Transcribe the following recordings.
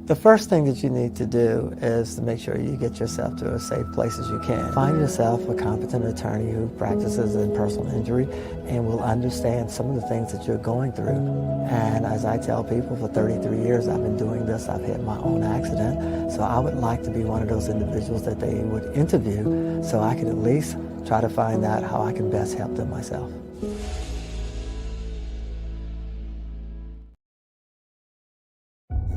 The first thing that you need to do is to make sure you get yourself to as safe place as you can. Find yourself a competent attorney who practices in personal injury and will understand some of the things that you're going through. And as I tell people, for 33 years I've been doing this. I've had my own accident. So I would like to be one of those individuals that they would interview so I could at least try to find out how I can best help them myself.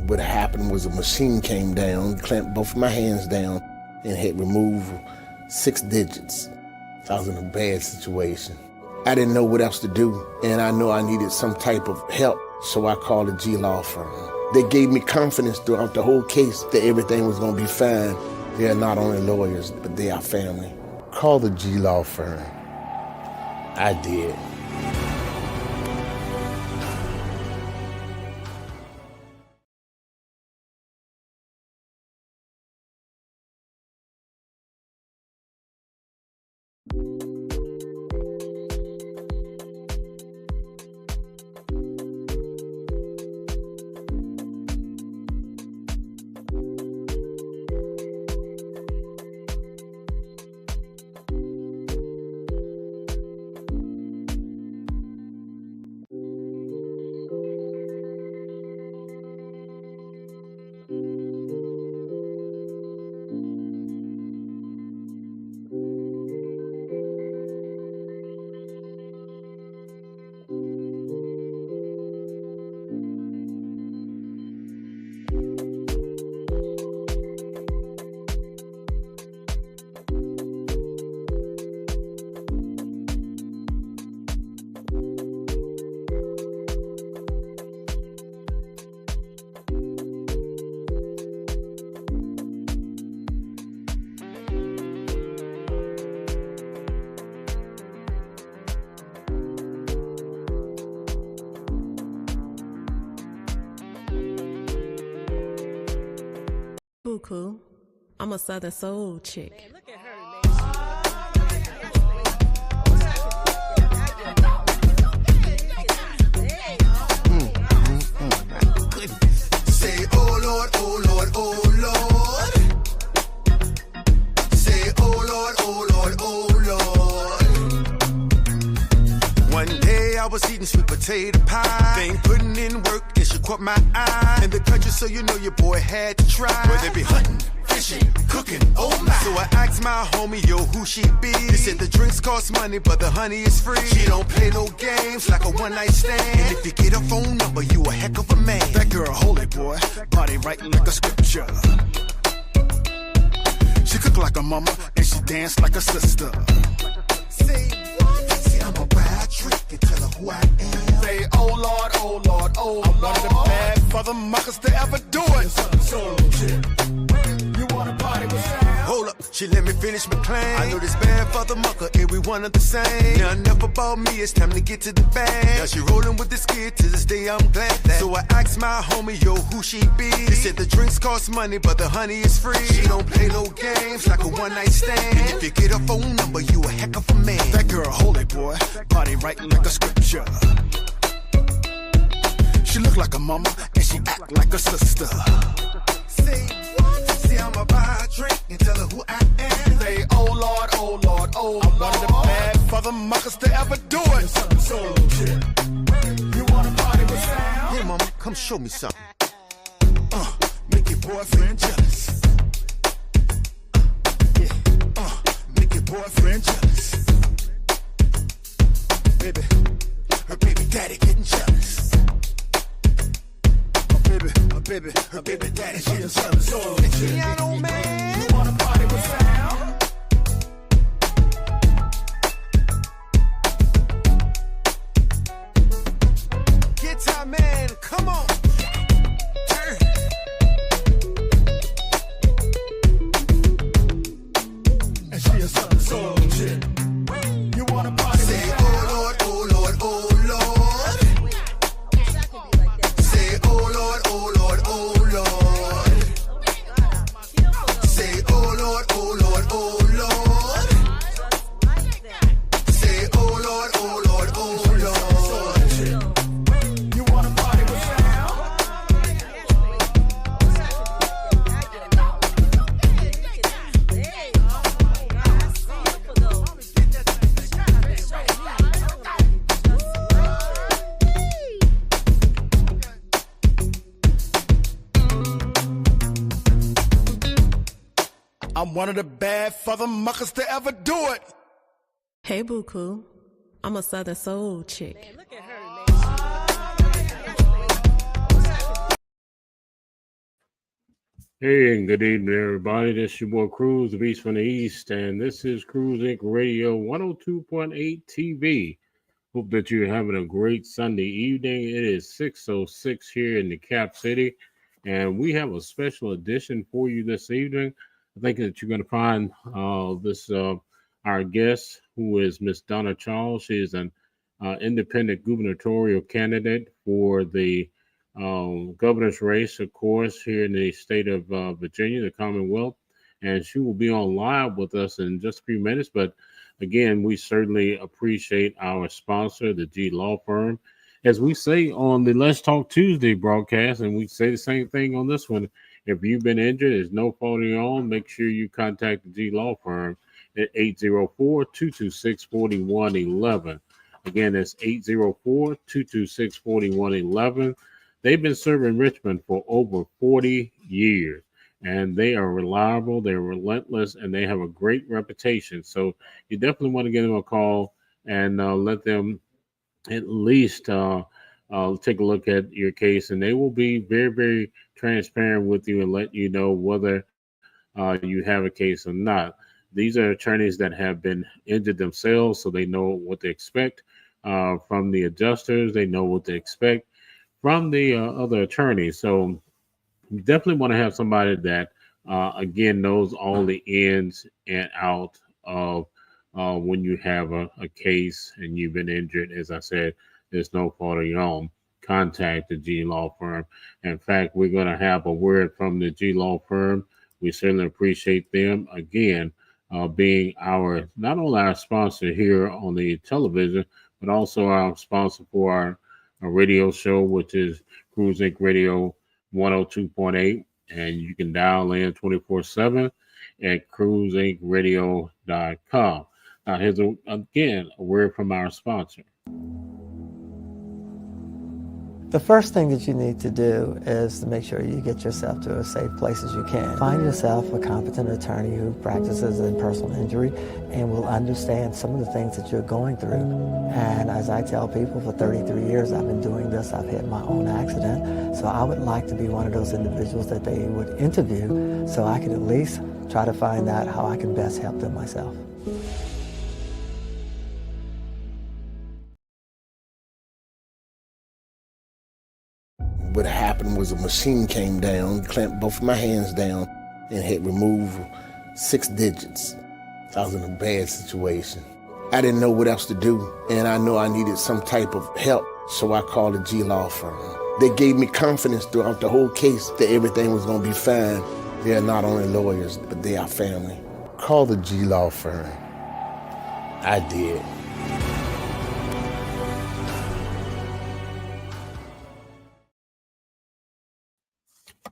What happened was a machine came down, clamped both of my hands down, and had removed 6 digits. So I was in a bad situation. I didn't know what else to do, and I knew I needed some type of help, so I called a G law firm. They gave me confidence throughout the whole case that everything was going to be fine. They're not only lawyers, but they are family. Call the G law firm. I did. Cool. I'm a Southern soul chick. Man, look at her, man. Say, oh Lord, oh Lord, oh Lord. Say, oh Lord, oh Lord, oh Lord. One day I was eating sweet potato pie. They ain't putting in work and she caught my eye. In the country, so you know your boy had to try. Where they be hunting, fishing, cooking, oh my. So I asked my homie, yo, who she be? He said the drinks cost money, but the honey is free. She don't play no games like a one-night stand. And if you get her phone number, you a heck of a man. That girl, holy boy, body right like a scripture. She cook like a mama, and she dance like a sister. Say what? Say I'm a bad trick and tell her who I am. Say, oh Lord, oh Lord, oh Lord. I'm one of the bad father muckers to ever do it. So shit. You wanna party with Sam? Hold up, she let me finish my claim. I know this bad father mucker, and we one of the same. Now enough about me, it's time to get to the bag. Now she rolling with this kid, to this day I'm glad that. So I asked my homie, yo, who she be? He said the drinks cost money, but the honey is free. She don't play no games like a one-night stand. And if you get her phone number, you a heck of a man. That girl, holy boy, body right like a scripture. She look like a mama, and she act like a sister. Say what? Say I'm a buy a drink and tell her who I am. Say, oh Lord, oh Lord, oh Lord. I'm one of the bad father muckers to ever do it. So shit. You wanna party with Sam? Hey mama, come show me something. Make your boyfriend jealous. Make your boyfriend jealous. Baby, her baby daddy getting jealous. Her baby daddy getting jealous. Piano man. You wanna party with Sam? Guitar man, come on. And she is some soul shit. You wanna party? Say, oh Lord, oh Lord, oh Lord. Say, oh Lord, oh Lord, oh Lord. Say, oh Lord, oh Lord, oh I'm one of the bad father muckers to ever do it. Hey, Buku. I'm a Southern Soul chick. Hey, and good evening, everybody. This is your boy Cruz, the Beast from the East, and this is Cruz Inc. Radio 102.8 TV. Hope that you're having a great Sunday evening. It is 6:06 here in the Cap City, and we have a special edition for you this evening. I think that you're going to find our guest, who is Miss Donna Charles. She is an independent gubernatorial candidate for the governor's race, of course, here in the state of Virginia, the Commonwealth. And she will be on live with us in just a few minutes. But again, we certainly appreciate our sponsor, the G Law Firm. As we say on the Let's Talk Tuesday broadcast, and we say the same thing on this one, if you've been injured, there's no fault of your own, make sure you contact the G Law Firm at 804-226-4111. Again, that's 804-226-4111. They've been serving Richmond for over 40 years, and they are reliable, they're relentless, and they have a great reputation. So you definitely want to give them a call and let them at least take a look at your case, and they will be very, very transparent with you and let you know whether you have a case or not. These are attorneys that have been injured themselves, so they know what to expect from the adjusters. They know what to expect from the other attorneys. So you definitely want to have somebody that, again, knows all the ins and out of when you have a case and you've been injured. As I said, there's no fault of your own. Contact the G Law Firm. In fact, we're going to have a word from the G Law Firm. We certainly appreciate them, again, being not only our sponsor here on the television, but also our sponsor for our radio show, which is Cruise Inc. Radio 102.8, and you can dial in 24/7 at cruiseinkradio.com. Now, here's again a word from our sponsor. The first thing that you need to do is to make sure you get yourself to as safe place as you can. Find yourself a competent attorney who practices in personal injury and will understand some of the things that you're going through. And as I tell people, for 33 years I've been doing this. I've had my own accident. So I would like to be one of those individuals that they would interview so I could at least try to find out how I can best help them myself. What happened was a machine came down, clamped both of my hands down, and had removed 6 digits. So I was in a bad situation. I didn't know what else to do, and I know I needed some type of help, so I called the G Law Firm. They gave me confidence throughout the whole case that everything was going to be fine. They're not only lawyers, but they are family. Call the G Law Firm. I did.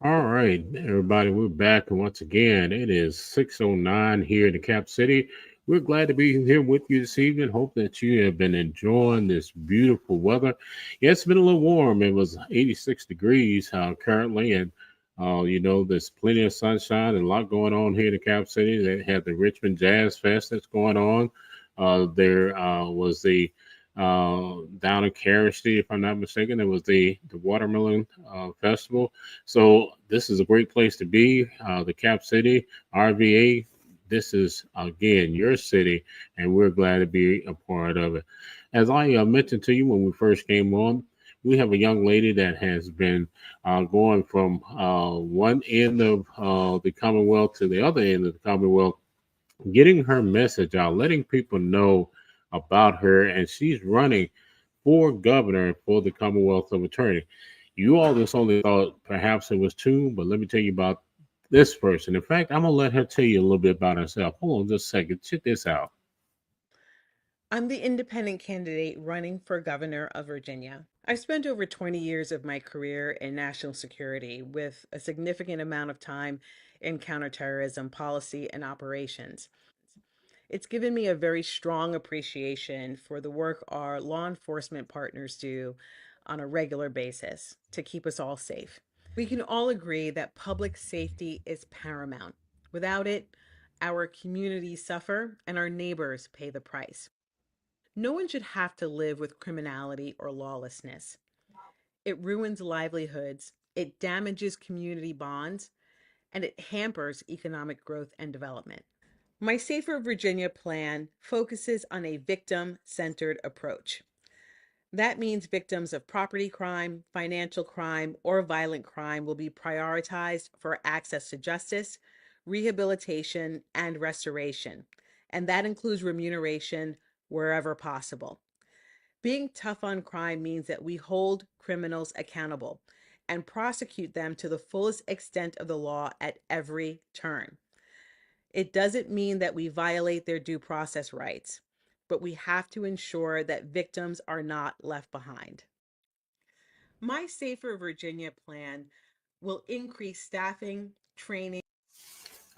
All right, everybody, we're back, and once again, it is 6:09 here in the Cap City. We're glad to be here with you this evening. Hope that you have been enjoying this beautiful weather. Yeah, it's been a little warm. It was 86 degrees currently, and there's plenty of sunshine and a lot going on here in the Cap City. They had the Richmond Jazz Fest that's going on. There was the down in Carriage, if I'm not mistaken, there was the Watermelon Festival. So this is a great place to be. The Cap City, RVA, this is, again, your city, and we're glad to be a part of it. As I mentioned to you when we first came on, we have a young lady that has been going from one end of the Commonwealth to the other end of the Commonwealth, getting her message out, letting people know about her, and she's running for governor for the Commonwealth of Attorney. You all just only thought perhaps it was 2, but let me tell you about this person. In fact, I'm going to let her tell you a little bit about herself. Hold on just a second. Check this out. I'm the independent candidate running for governor of Virginia. I've spent over 20 years of my career in national security with a significant amount of time in counterterrorism policy and operations. It's given me a very strong appreciation for the work our law enforcement partners do on a regular basis to keep us all safe. We can all agree that public safety is paramount. Without it, our communities suffer, and our neighbors pay the price. No one should have to live with criminality or lawlessness. It ruins livelihoods, it damages community bonds, and it hampers economic growth and development. My Safer Virginia plan focuses on a victim centered approach. That means victims of property crime, financial crime, or violent crime will be prioritized for access to justice, rehabilitation, and restoration. And that includes remuneration wherever possible. Being tough on crime means that we hold criminals accountable and prosecute them to the fullest extent of the law at every turn. It doesn't mean that we violate their due process rights, but we have to ensure that victims are not left behind. My Safer Virginia plan will increase staffing, training.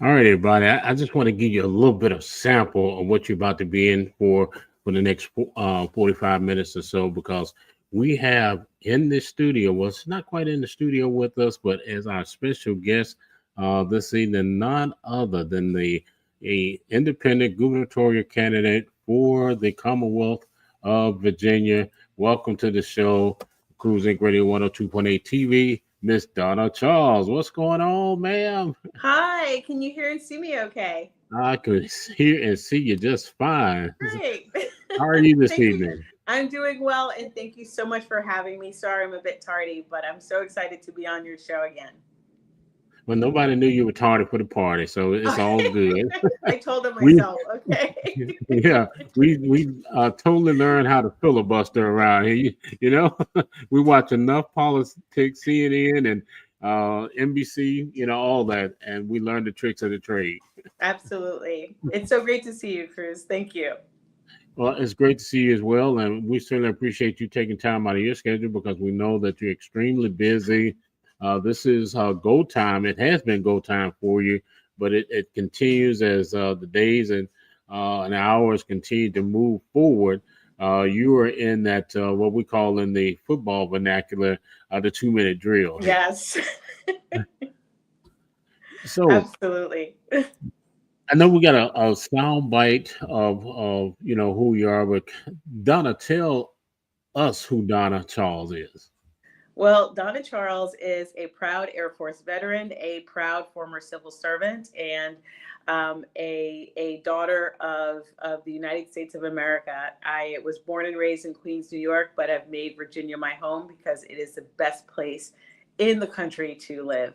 All right, everybody. I just want to give you a little bit of sample of what you're about to be in for the next 45 minutes or so, because we have in the studio, well, it's not quite in the studio with us, but as our special guest this evening, none other than a independent gubernatorial candidate for the Commonwealth of Virginia. Welcome to the show, Cruise Inc. Radio 102.8 TV, Miss Donna Charles. What's going on, ma'am? Hi, can you hear and see me okay? I could hear and see you just fine. Great. How are you this Thank you. evening? I'm doing well, and thank you so much for having me. Sorry I'm a bit tardy, but I'm so excited to be on your show again. Well, nobody knew you were tardy for the party, so it's all good. I told them myself, okay. Yeah, we totally learned how to filibuster around here. You know, we watch enough politics, CNN and NBC, all that, and we learned the tricks of the trade. Absolutely. It's so great to see you, Cruz. Thank you. Well, it's great to see you as well, and we certainly appreciate you taking time out of your schedule because we know that you're extremely busy. This is go time. It has been go time for you, but it continues as the days and hours continue to move forward. You are in that what we call in the football vernacular, the 2-minute drill. Yes. So absolutely. I know we got a sound bite of who you are, but Donna, tell us who Donna Charles is. Well, Donna Charles is a proud Air Force veteran, a proud former civil servant, and a daughter of the United States of America. I was born and raised in Queens, New York, but I've made Virginia my home because it is the best place in the country to live.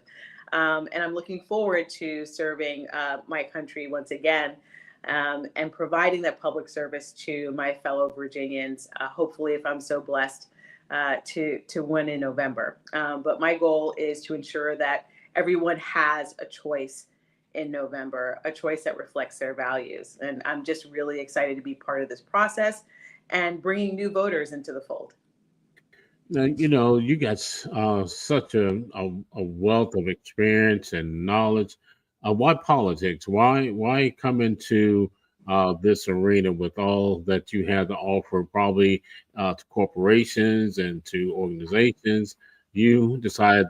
And I'm looking forward to serving my country once again and providing that public service to my fellow Virginians, hopefully, if I'm so blessed, to win in November. But my goal is to ensure that everyone has a choice in November, a choice that reflects their values. And I'm just really excited to be part of this process and bringing new voters into the fold. Now, you got such a wealth of experience and knowledge. Why politics? Why come into this arena with all that you have to offer, probably to corporations and to organizations? You decided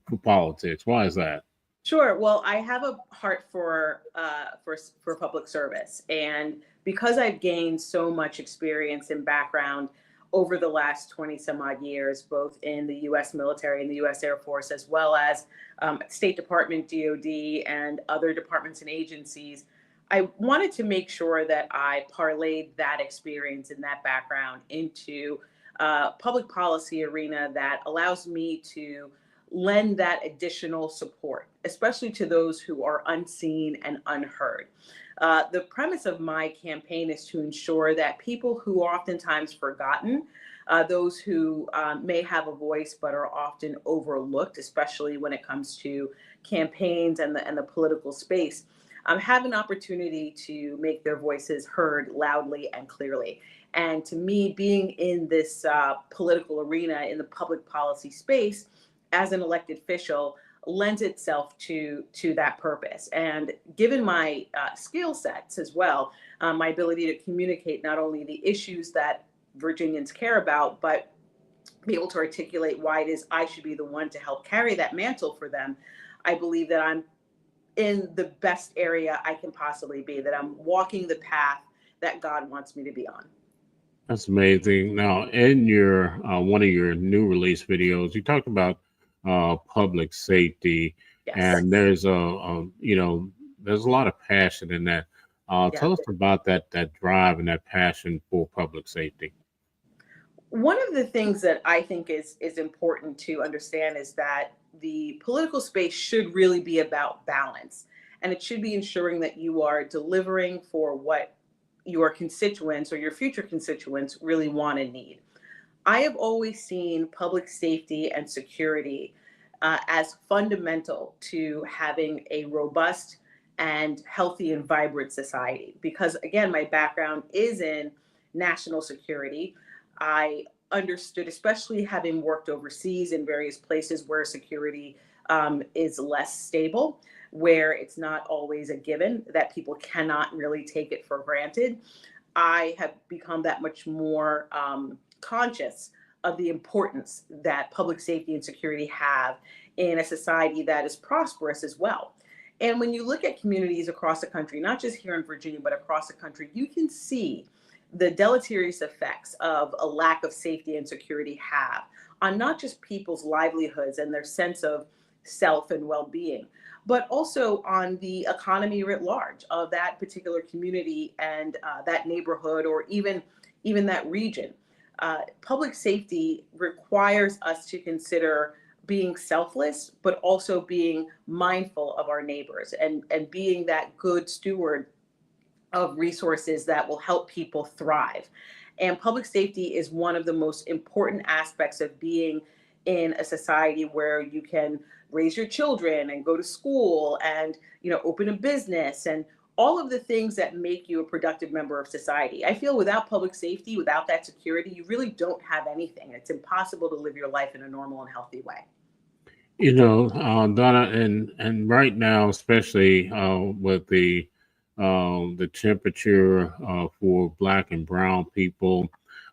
for politics. Why is that? Sure. Well, I have a heart for public service, and because I've gained so much experience and background over the last 20 some odd years, both in the U.S. military and the U.S. Air Force, as well as State Department, DOD, and other departments and agencies, I wanted to make sure that I parlayed that experience and that background into a public policy arena that allows me to lend that additional support, especially to those who are unseen and unheard. The premise of my campaign is to ensure that people who are oftentimes forgotten, those who may have a voice but are often overlooked, especially when it comes to campaigns and the political space, have an opportunity to make their voices heard loudly and clearly. And to me, being in this political arena, in the public policy space, as an elected official, lends itself to that purpose. And given my skill sets as well, my ability to communicate not only the issues that Virginians care about, but be able to articulate why it is I should be the one to help carry that mantle for them, I believe that I'm in the best area I can possibly be, that I'm walking the path that God wants me to be on. That's amazing. Now, in your one of your new release videos, you talked about public safety, Yes. and there's a lot of passion in that. Yeah. Tell us about that drive and that passion for public safety. One of the things that I think is important to understand is that the political space should really be about balance, and it should be ensuring that you are delivering for what your constituents or your future constituents really want and need. I have always seen public safety and security as fundamental to having a robust and healthy and vibrant society. Because again, my background is in national security. I understood, especially having worked overseas in various places where security is less stable, where it's not always a given, that people cannot really take it for granted. I have become that much more conscious of the importance that public safety and security have in a society that is prosperous as well. And when you look at communities across the country, not just here in Virginia, but across the country, you can see the deleterious effects of a lack of safety and security have on not just people's livelihoods and their sense of self and well-being, but also on the economy writ large of that particular community and that neighborhood, or even that region. Public safety requires us to consider being selfless, but also being mindful of our neighbors, and being that good steward of resources that will help people thrive. And public safety is one of the most important aspects of being in a society where you can raise your children and go to school and, open a business and all of the things that make you a productive member of society. I feel without public safety, without that security, you really don't have anything. It's impossible to live your life in a normal and healthy way. Donna, and right now, especially with the temperature for Black and Brown people,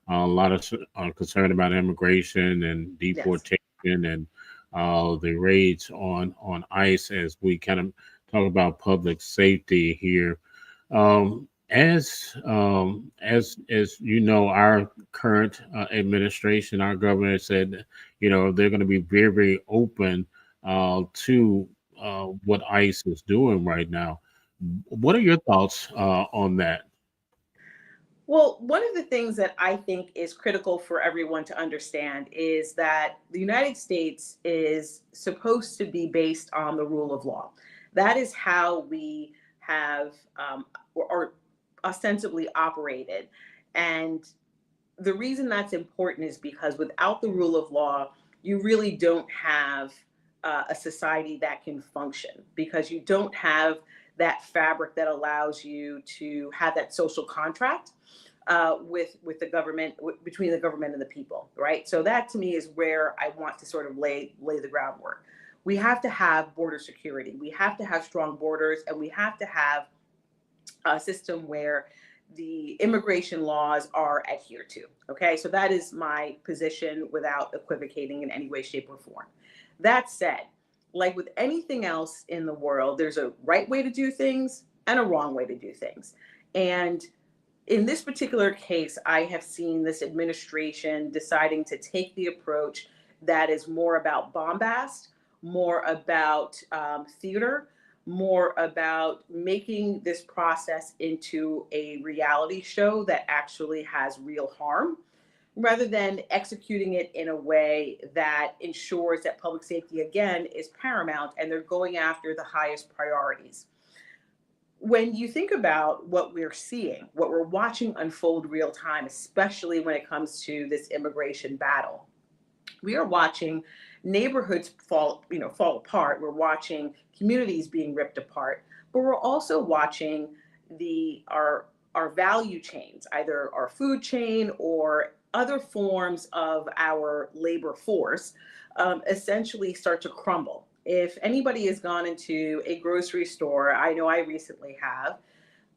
a lot of concern about immigration and Yes. deportation, and the raids on ICE, as we kind of talk about public safety here. As you know, our current administration, our governor said, they're going to be very, very open to what ICE is doing right now. What are your thoughts on that? Well, one of the things that I think is critical for everyone to understand is that the United States is supposed to be based on the rule of law. That is how we have or ostensibly operated. And the reason that's important is because without the rule of law, you really don't have a society that can function, because you don't have that fabric that allows you to have that social contract with the government, between the government and the people, right? So that to me is where I want to sort of lay the groundwork. We have to have border security. We have to have strong borders, and we have to have a system where the immigration laws are adhered to. Okay, so that is my position without equivocating in any way, shape, or form. That said, like with anything else in the world, there's a right way to do things and a wrong way to do things. And in this particular case, I have seen this administration deciding to take the approach that is more about bombast, more about theater, more about making this process into a reality show that actually has real harm, rather than executing it in a way that ensures that public safety, again, is paramount and they're going after the highest priorities. When you think about what we're seeing, what we're watching unfold real time, especially when it comes to this immigration battle, we are watching neighborhoods fall apart. We're watching communities being ripped apart, but we're also watching our value chains, either our food chain or other forms of our labor force, essentially start to crumble. If anybody has gone into a grocery store, I know I recently have,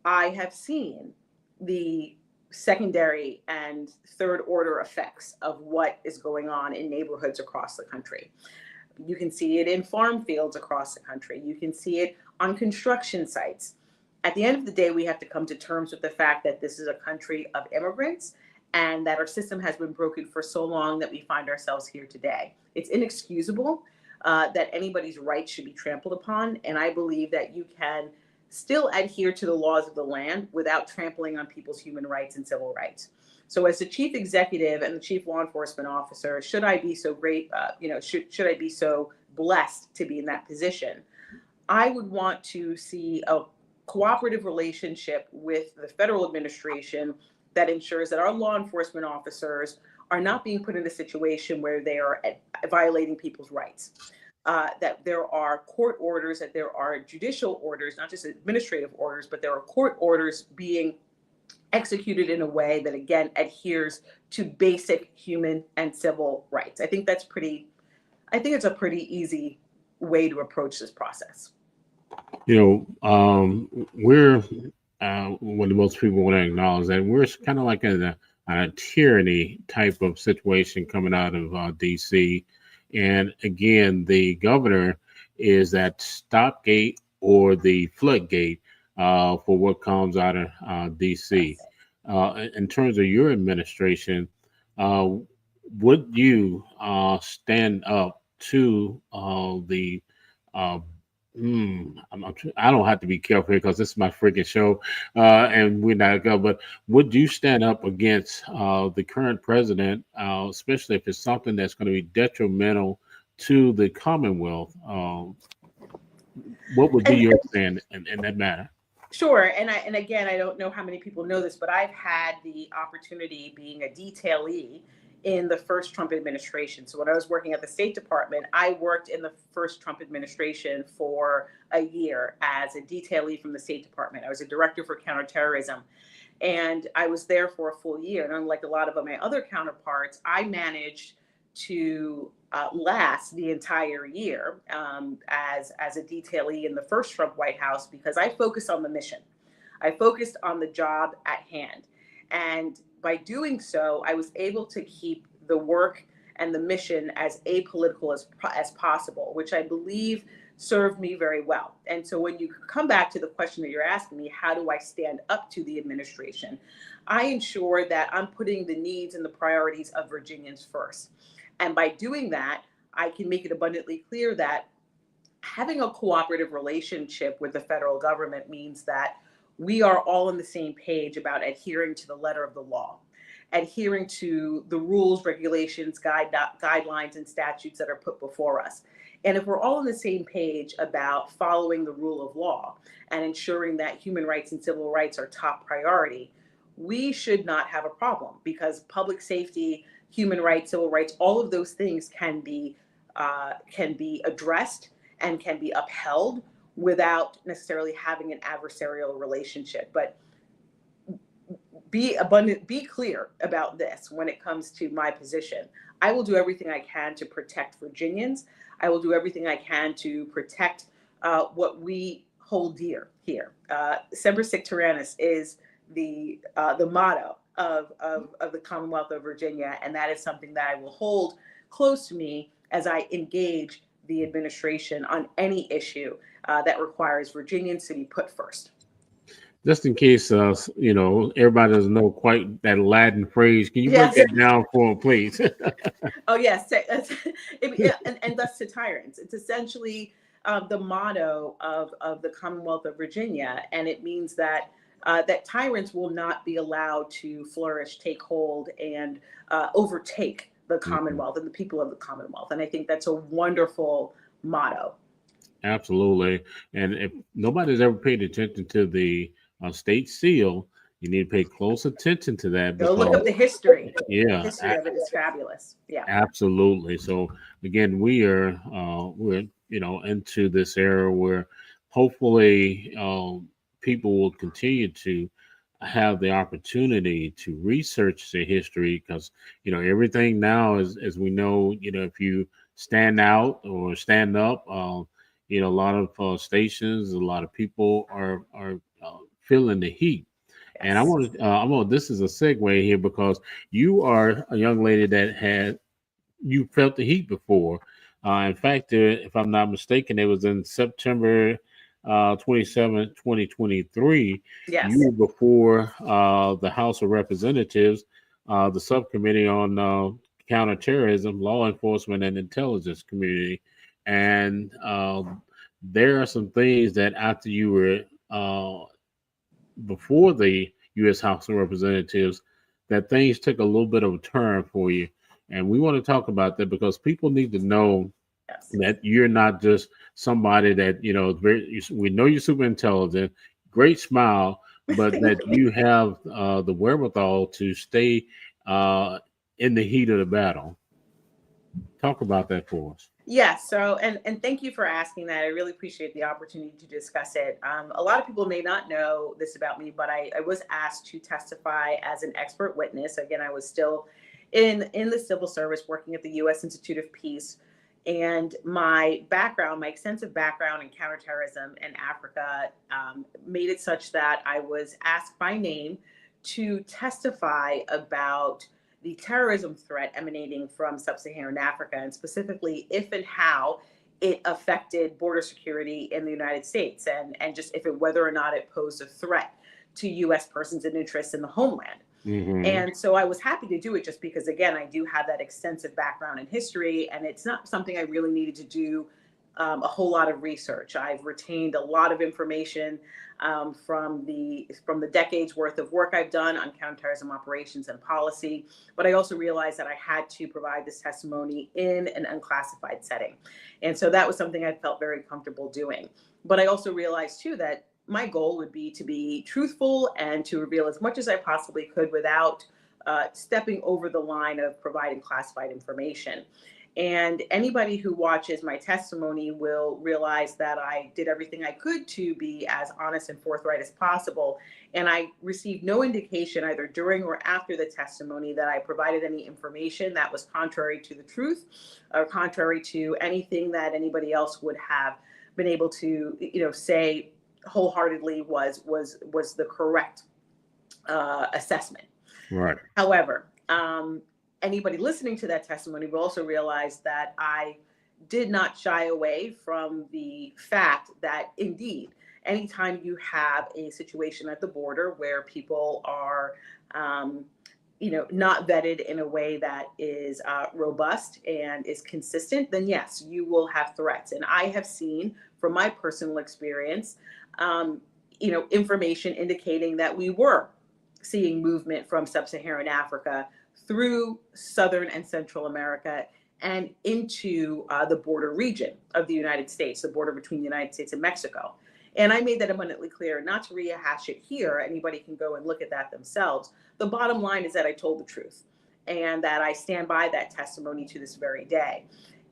I have seen the secondary and third order effects of what is going on in neighborhoods across the country. You can see it in farm fields across the country. You can see it on construction sites. At the end of the day, we have to come to terms with the fact that this is a country of immigrants and that our system has been broken for so long that we find ourselves here today. It's inexcusable that anybody's rights should be trampled upon. And I believe that you can still adhere to the laws of the land without trampling on people's human rights and civil rights. So as the chief executive and the chief law enforcement officer, should I be so great, should I be so blessed to be in that position, I would want to see a cooperative relationship with the federal administration that ensures that our law enforcement officers are not being put in a situation where they are violating people's rights. That there are court orders, that there are judicial orders, not just administrative orders, but there are court orders being executed in a way that, again, adheres to basic human and civil rights. I think it's a pretty easy way to approach this process. We're what most people want to acknowledge that we're kind of like a tyranny type of situation coming out of DC. And again, the governor is that stopgate or the floodgate for what comes out of DC. In terms of your administration, would you stand up to the I don't have to be careful here because this is my freaking show, and we're not going. But would you stand up against the current president, especially if it's something that's going to be detrimental to the Commonwealth? What would be your stand in that matter? Sure, and again, I don't know how many people know this, but I've had the opportunity being a detailee in the first Trump administration. So when I was working at the State Department, I worked in the first Trump administration for a year as a detailee from the State Department. I was a director for counterterrorism, and I was there for a full year. And unlike a lot of my other counterparts, I managed to last the entire year as a detailee in the first Trump White House because I focused on the mission. I focused on the job at hand. And by doing so, I was able to keep the work and the mission as apolitical as possible, which I believe served me very well. And so when you come back to the question that you're asking me, how do I stand up to the administration? I ensure that I'm putting the needs and the priorities of Virginians first. And by doing that, I can make it abundantly clear that having a cooperative relationship with the federal government means that we are all on the same page about adhering to the letter of the law, adhering to the rules, regulations, guidelines, and statutes that are put before us. And if we're all on the same page about following the rule of law and ensuring that human rights and civil rights are top priority, we should not have a problem because public safety, human rights, civil rights, all of those things can be addressed and can be upheld without necessarily having an adversarial relationship. But be clear about this when it comes to my position. I will do everything I can to protect Virginians. I will do everything I can to protect what we hold dear here. Semper Sectarianus is the motto of the Commonwealth of Virginia, and that is something that I will hold close to me as I engage the administration on any issue that requires Virginians to be put first. Just in case, everybody doesn't know quite that Latin phrase, can you break that down for them, please? Oh, yes. And thus to tyrants. It's essentially the motto of the Commonwealth of Virginia, and it means that that tyrants will not be allowed to flourish, take hold, and overtake the Commonwealth and the people of the Commonwealth. And I think that's a wonderful motto. Absolutely. And if nobody's ever paid attention to the state seal, you need to pay close attention to that. Go look up the history. Yeah. The history of it is fabulous. Yeah. Absolutely. So again, we're into this era where hopefully people will continue to have the opportunity to research the history because, everything now is, as we know, if you stand out or stand up, a lot of stations, a lot of people are feeling the heat. Yes. And this is a segue here because you are a young lady that you felt the heat before. In fact, if I'm not mistaken, it was in September 27th, 2023. You Yes. were before the House of Representatives, the subcommittee on counterterrorism, law enforcement, and intelligence community. And there are some things that after you were before the U.S. House of Representatives, that things took a little bit of a turn for you. And we want to talk about that because people need to know Yes. that you're not just somebody that, we know you're super intelligent, great smile, but that you have the wherewithal to stay in the heat of the battle. Talk about that for us. Yes. So, and thank you for asking that. I really appreciate the opportunity to discuss it. A lot of people may not know this about me, but I was asked to testify as an expert witness. Again, I was still in the civil service working at the U.S. Institute of Peace. And my background, my extensive background in counterterrorism in Africa, made it such that I was asked by name to testify about the terrorism threat emanating from sub-Saharan Africa, and specifically if and how it affected border security in the United States, and just if it, whether or not it posed a threat to U.S. persons and interests in the homeland. Mm-hmm. And so I was happy to do it just because, again, I do have that extensive background in history, and it's not something I really needed to do a whole lot of research. I've retained a lot of information from the decades worth of work I've done on counterterrorism operations and policy, but I also realized that I had to provide this testimony in an unclassified setting. And so that was something I felt very comfortable doing. But I also realized too that my goal would be to be truthful and to reveal as much as I possibly could without stepping over the line of providing classified information. And anybody who watches my testimony will realize that I did everything I could to be as honest and forthright as possible. And I received no indication either during or after the testimony that I provided any information that was contrary to the truth or contrary to anything that anybody else would have been able to, say wholeheartedly was the correct assessment. Right. However, anybody listening to that testimony will also realize that I did not shy away from the fact that indeed, anytime you have a situation at the border where people are, not vetted in a way that is robust and is consistent, then yes, you will have threats. And I have seen from my personal experience, information indicating that we were seeing movement from sub-Saharan Africa through Southern and Central America and into the border region of the United States, the border between the United States and Mexico. And I made that abundantly clear, not to rehash it here. Anybody can go and look at that themselves. The bottom line is that I told the truth and that I stand by that testimony to this very day.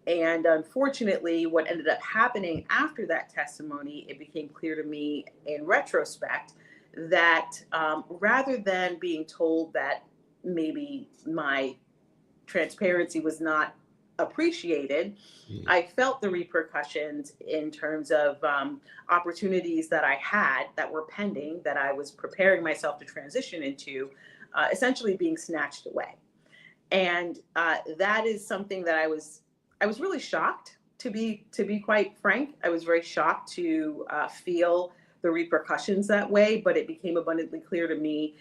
And unfortunately, what ended up happening after that testimony, it became clear to me in retrospect that rather than being told that maybe my transparency was not appreciated, I felt the repercussions in terms of opportunities that I had that were pending, that I was preparing myself to transition into, essentially being snatched away. And that is something that I was really shocked, to be quite frank. I was very shocked to feel the repercussions that way, but it became abundantly clear to me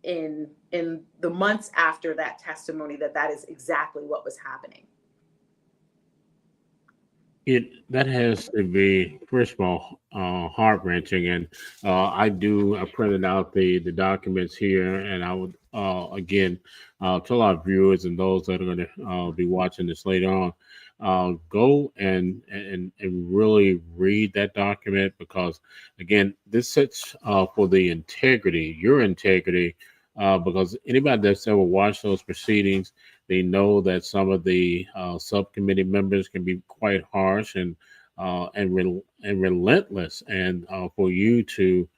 in the months after that testimony that is exactly what was happening. That has to be, first of all, heart wrenching, and I printed out the documents here, and I would again tell our viewers and those that are going to be watching this later on, go and really read that document, because again, this sets for the integrity, your integrity, because anybody that's ever watched those proceedings, they know that some of the subcommittee members can be quite harsh and relentless, and for you to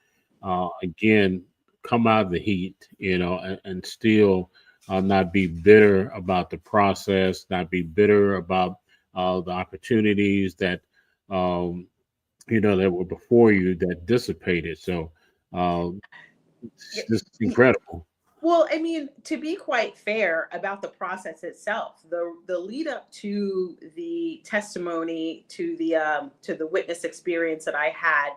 again come out of the heat, and still not be bitter about the process, not be bitter about the opportunities that that were before you that dissipated. So it's just incredible. Well, I mean, to be quite fair about the process itself, the lead up to the testimony, to the witness experience that I had,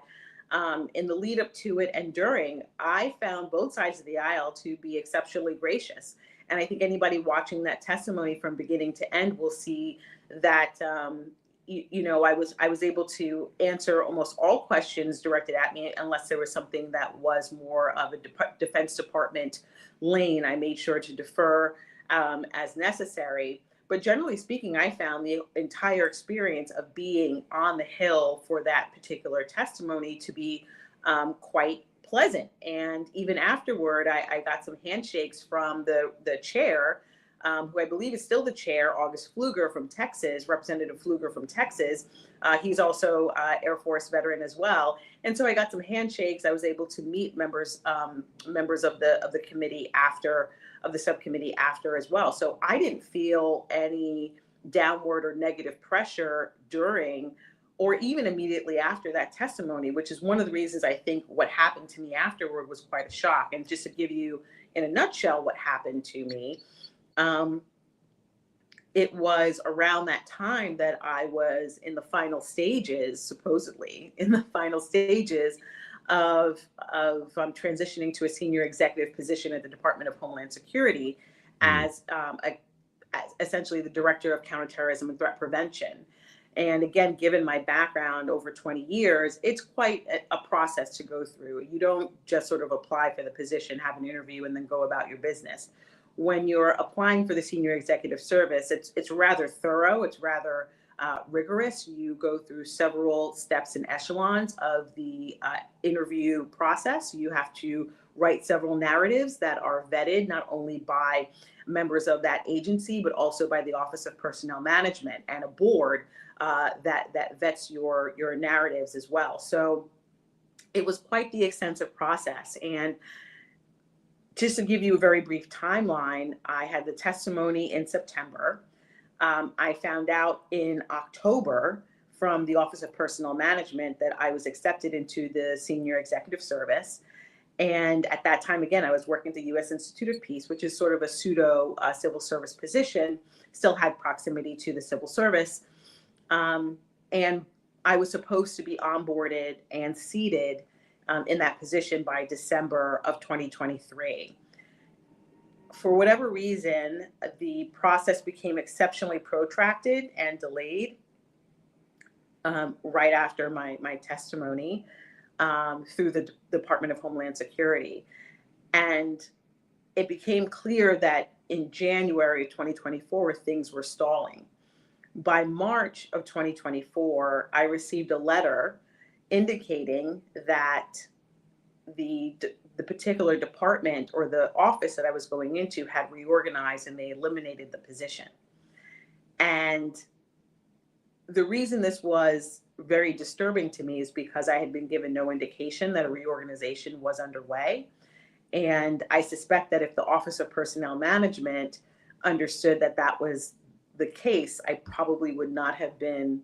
in the lead up to it and during, I found both sides of the aisle to be exceptionally gracious. And I think anybody watching that testimony from beginning to end will see that, I was able to answer almost all questions directed at me, unless there was something that was more of a Defense Department lane. I made sure to defer as necessary. But generally speaking, I found the entire experience of being on the Hill for that particular testimony to be quite pleasant. And even afterward, I got some handshakes from the chair, who I believe is still the chair, August Pfluger from Texas, Representative Pfluger from Texas. He's also Air Force veteran as well. And so I got some handshakes. I was able to meet members of the committee after, of the subcommittee after as well. So I didn't feel any downward or negative pressure during or even immediately after that testimony, which is one of the reasons I think what happened to me afterward was quite a shock. And just to give you in a nutshell what happened to me, it was around that time that I was in the final stages, supposedly in the final stages of transitioning to a senior executive position at the Department of Homeland Security as essentially the director of counterterrorism and threat prevention. And again, given my background over 20 years, it's quite a process to go through. You don't just sort of apply for the position, have an interview, and then go about your business. When you're applying for the senior executive service, it's rather thorough. It's rather rigorous. You go through several steps and echelons of the interview process. You have to write several narratives that are vetted not only by members of that agency, but also by the Office of Personnel Management and a board that vets your narratives as well. So it was quite the extensive process. And just to give you a very brief timeline, I had the testimony in September. I found out in October from the Office of Personnel Management that I was accepted into the senior executive service. And at that time, again, I was working at the U.S. Institute of Peace, which is sort of a pseudo civil service position, still had proximity to the civil service. And I was supposed to be onboarded and seated in that position by December of 2023. For whatever reason, the process became exceptionally protracted and delayed right after my testimony through the Department of Homeland Security. And it became clear that in January 2024, things were stalling. By March of 2024, I received a letter indicating that the particular department or the office that I was going into had reorganized and they eliminated the position. And the reason this was very disturbing to me is because I had been given no indication that a reorganization was underway. And I suspect that if the Office of Personnel Management understood that that was the case, I probably would not have been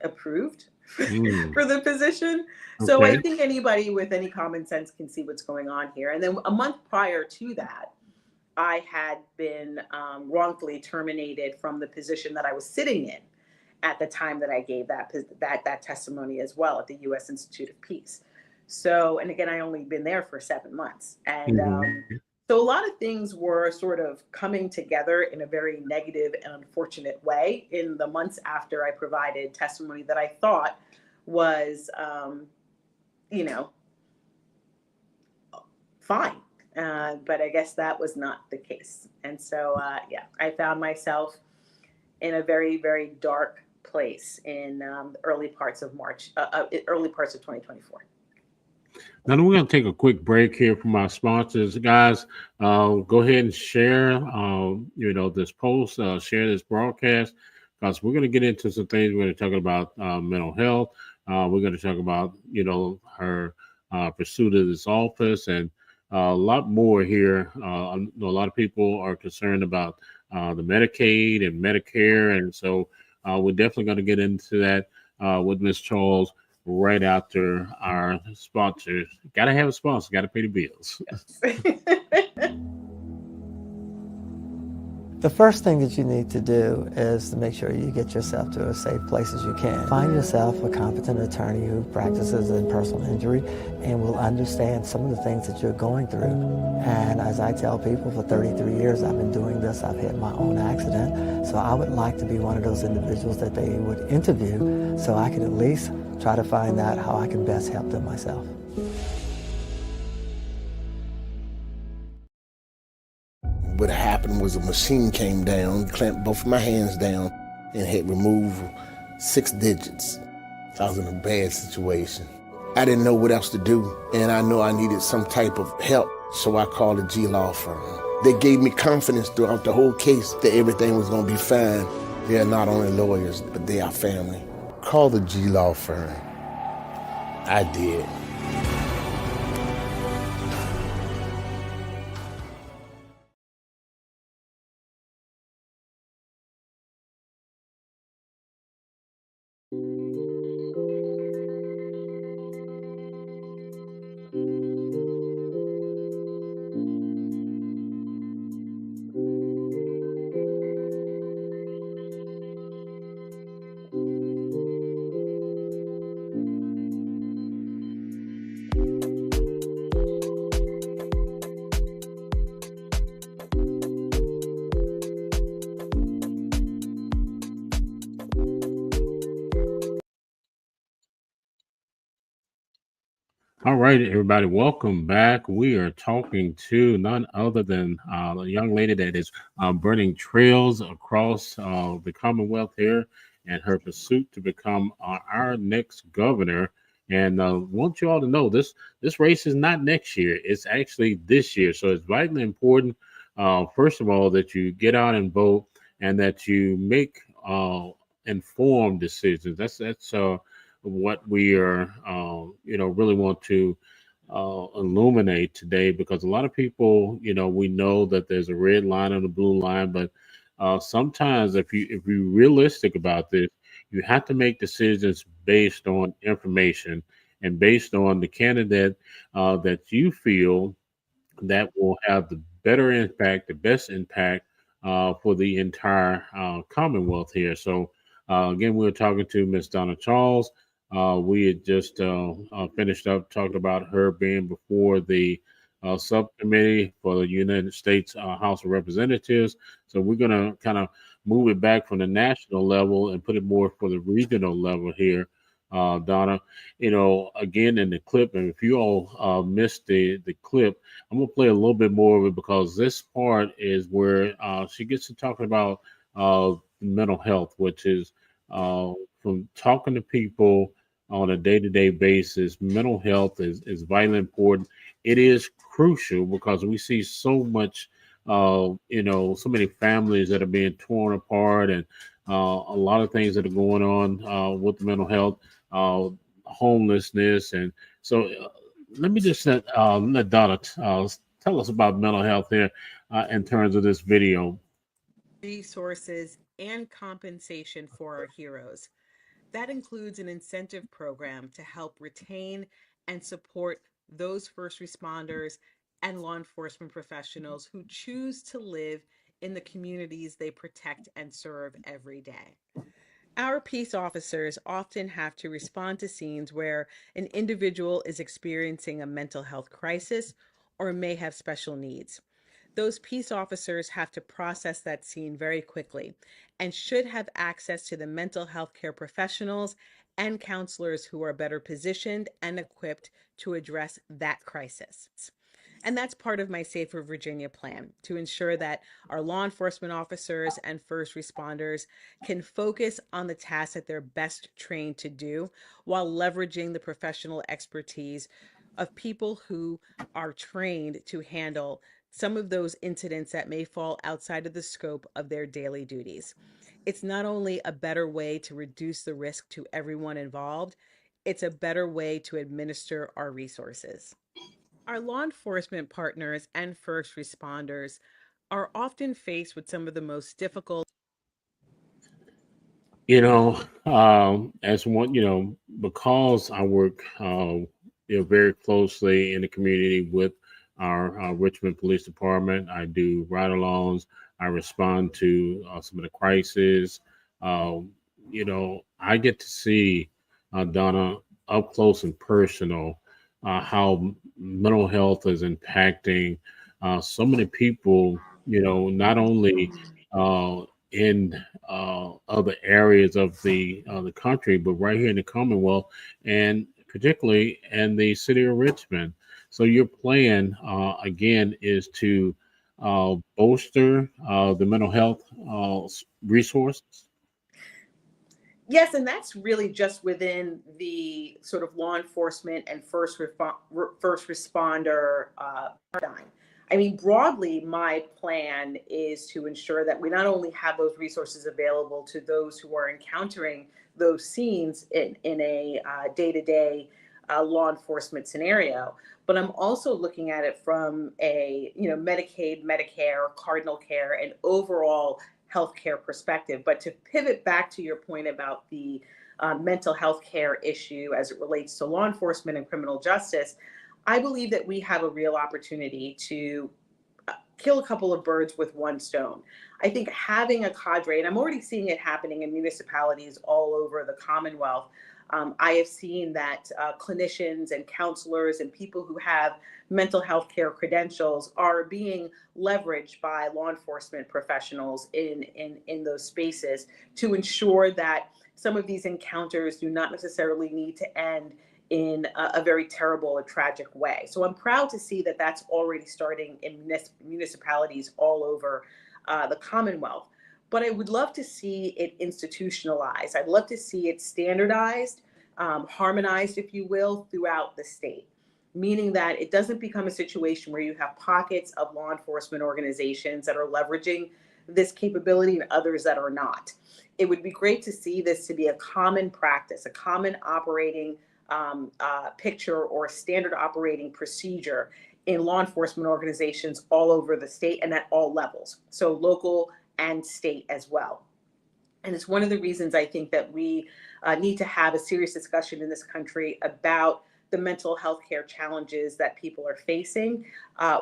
approved for the position. Okay. So I think anybody with any common sense can see what's going on here. And then a month prior to that, I had been wrongfully terminated from the position that I was sitting in at the time that I gave that testimony as well at the U.S. Institute of Peace. So, and again, I only been there for 7 months. And so a lot of things were sort of coming together in a very negative and unfortunate way in the months after I provided testimony that I thought was, fine. But I guess that was not the case. And so, I found myself in a very, very dark place in the early parts of 2024. Now we're going to take a quick break here from our sponsors, guys. Go ahead and share, this post, share this broadcast, because we're going to get into some things. We're going to talk about mental health. We're going to talk about, her pursuit of this office and a lot more here. I know a lot of people are concerned about the Medicaid and Medicare, and so we're definitely going to get into that with Ms. Charles. right after our sponsors. Got to have a sponsor, got to pay the bills. The first thing that you need to do is to make sure you get yourself to as safe place as you can. Find yourself a competent attorney who practices in personal injury and will understand some of the things that you're going through. And as I tell people, for 33 years I've been doing this. I've had my own accident. So I would like to be one of those individuals that they would interview so I can at least try to find out how I can best help them myself. What happened was a machine came down, clamped both of my hands down, and had removed 6 digits. So I was in a bad situation. I didn't know what else to do, and I knew I needed some type of help, so I called a G law firm. They gave me confidence throughout the whole case that everything was going to be fine. They're not only lawyers, but they are family. Call the G law firm. I did. All right, everybody, welcome back. We are talking to none other than a young lady that is burning trails across the Commonwealth here and her pursuit to become our next governor. And want you all to know this race is not next year; it's actually this year. So it's vitally important, first of all, that you get out and vote and that you make informed decisions. That's what we are, really want to illuminate today, because a lot of people, we know that there's a red line and a blue line, but sometimes if you realistic about this, you have to make decisions based on information and based on the candidate that you feel that will have the better impact, the best impact for the entire Commonwealth here. So, again, we were talking to Miss Donna Charles. We had just finished up talking about her being before the subcommittee for the United States House of Representatives. So, we're going to kind of move it back from the national level and put it more for the regional level here. Donna, again in the clip, and if you all missed the clip, I'm gonna play a little bit more of it because this part is where she gets to talking about mental health, which is from talking to people on a day-to-day basis. Mental health is vitally important. It is crucial because we see so much, so many families that are being torn apart, and a lot of things that are going on with the mental health, uh, homelessness, and so. Let me just let Donna tell us about mental health here in terms of this video. Resources and compensation for our heroes. That includes an incentive program to help retain and support those first responders and law enforcement professionals who choose to live in the communities they protect and serve every day. Our peace officers often have to respond to scenes where an individual is experiencing a mental health crisis or may have special needs. Those peace officers have to process that scene very quickly and should have access to the mental health care professionals and counselors who are better positioned and equipped to address that crisis. And that's part of my Safer Virginia plan to ensure that our law enforcement officers and first responders can focus on the tasks that they're best trained to do while leveraging the professional expertise of people who are trained to handle some of those incidents that may fall outside of the scope of their daily duties. It's not only a better way to reduce the risk to everyone involved, it's a better way to administer our resources. Our law enforcement partners and first responders are often faced with some of the most difficult. As one, because I work, very closely in the community with our Richmond Police Department. I do ride-alongs. I respond to some of the crises. Um, I get to see, Donna, up close and personal, how mental health is impacting so many people. Not only in other areas of the country, but right here in the Commonwealth, and particularly in the city of Richmond. So your plan, again, is to bolster the mental health resources. Yes, and that's really just within the sort of law enforcement and first responder paradigm. I mean, broadly, my plan is to ensure that we not only have those resources available to those who are encountering those scenes in a day-to-day law enforcement scenario, but I'm also looking at it from a Medicaid, Medicare, cardinal care, and overall healthcare perspective. But to pivot back to your point about the mental health care issue as it relates to law enforcement and criminal justice, I believe that we have a real opportunity to kill a couple of birds with one stone. I think having a cadre, and I'm already seeing it happening in municipalities all over the Commonwealth. I have seen that clinicians and counselors and people who have mental health care credentials are being leveraged by law enforcement professionals in those spaces to ensure that some of these encounters do not necessarily need to end in a very terrible or tragic way. So I'm proud to see that that's already starting in municipalities all over the Commonwealth. But I would love to see it institutionalized. I'd love to see it standardized, harmonized, if you will, throughout the state, meaning that it doesn't become a situation where you have pockets of law enforcement organizations that are leveraging this capability and others that are not. It would be great to see this to be a common practice, a common operating picture or standard operating procedure in law enforcement organizations all over the state and at all levels, so local and state as well. And it's one of the reasons I think that we need to have a serious discussion in this country about the mental health care challenges that people are facing,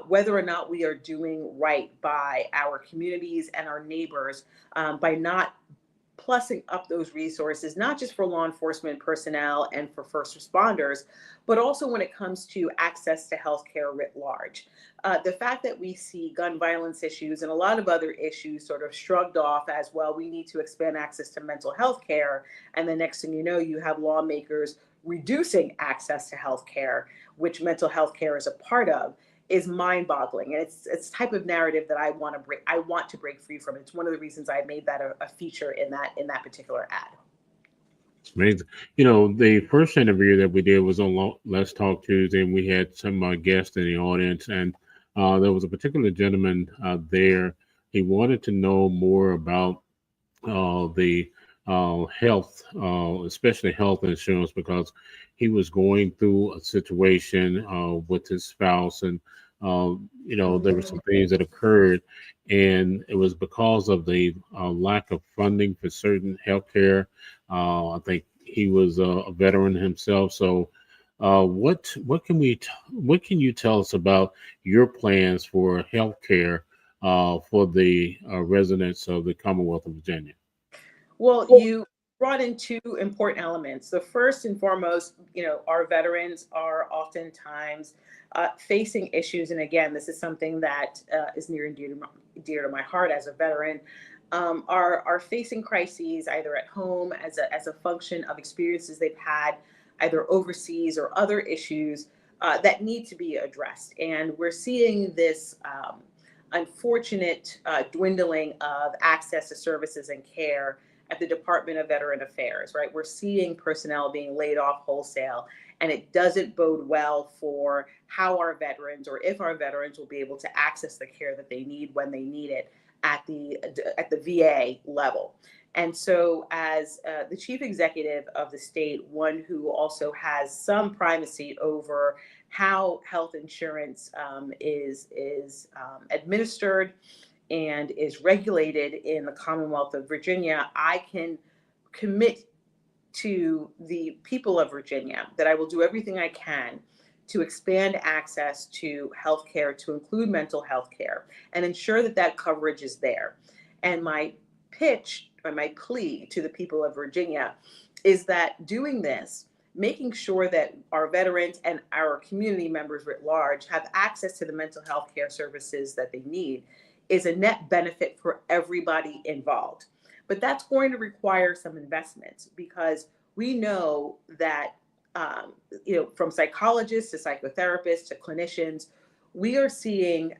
whether or not we are doing right by our communities and our neighbors by not plussing up those resources, not just for law enforcement personnel and for first responders, but also when it comes to access to healthcare writ large. The fact that we see gun violence issues and a lot of other issues sort of shrugged off as, well, we need to expand access to mental health care. And the next thing you know, you have lawmakers reducing access to health care, which mental health care is a part of, is mind-boggling, and it's the type of narrative that I want to break free from. It's one of the reasons I made that a feature in that particular ad. It's amazing. The first interview that we did was on Let's Talk Tuesday, and we had some guests in the audience, and there was a particular gentleman there. He wanted to know more about the health, especially health insurance, because he was going through a situation with his spouse, and there were some things that occurred, and it was because of the lack of funding for certain healthcare. I think he was a veteran himself. So, what can you tell us about your plans for healthcare for the residents of the Commonwealth of Virginia? Well, you brought in two important elements. The first and foremost, our veterans are oftentimes facing issues, and again, this is something that is near and dear to my heart as a veteran. Are facing crises either at home as a function of experiences they've had either overseas or other issues that need to be addressed. And we're seeing this unfortunate dwindling of access to services and care at the Department of Veteran Affairs, right? We're seeing personnel being laid off wholesale, and it doesn't bode well for how our veterans, or if our veterans, will be able to access the care that they need when they need it at the VA level. And so, as the chief executive of the state, one who also has some primacy over how health insurance is administered and is regulated in the Commonwealth of Virginia, I can commit to the people of Virginia that I will do everything I can to expand access to healthcare, to include mental health care, and ensure that that coverage is there. And my pitch or my plea to the people of Virginia is that doing this, making sure that our veterans and our community members writ large have access to the mental health care services that they need, is a net benefit for everybody involved. But that's going to require some investments, because we know that, from psychologists to psychotherapists to clinicians, we are seeing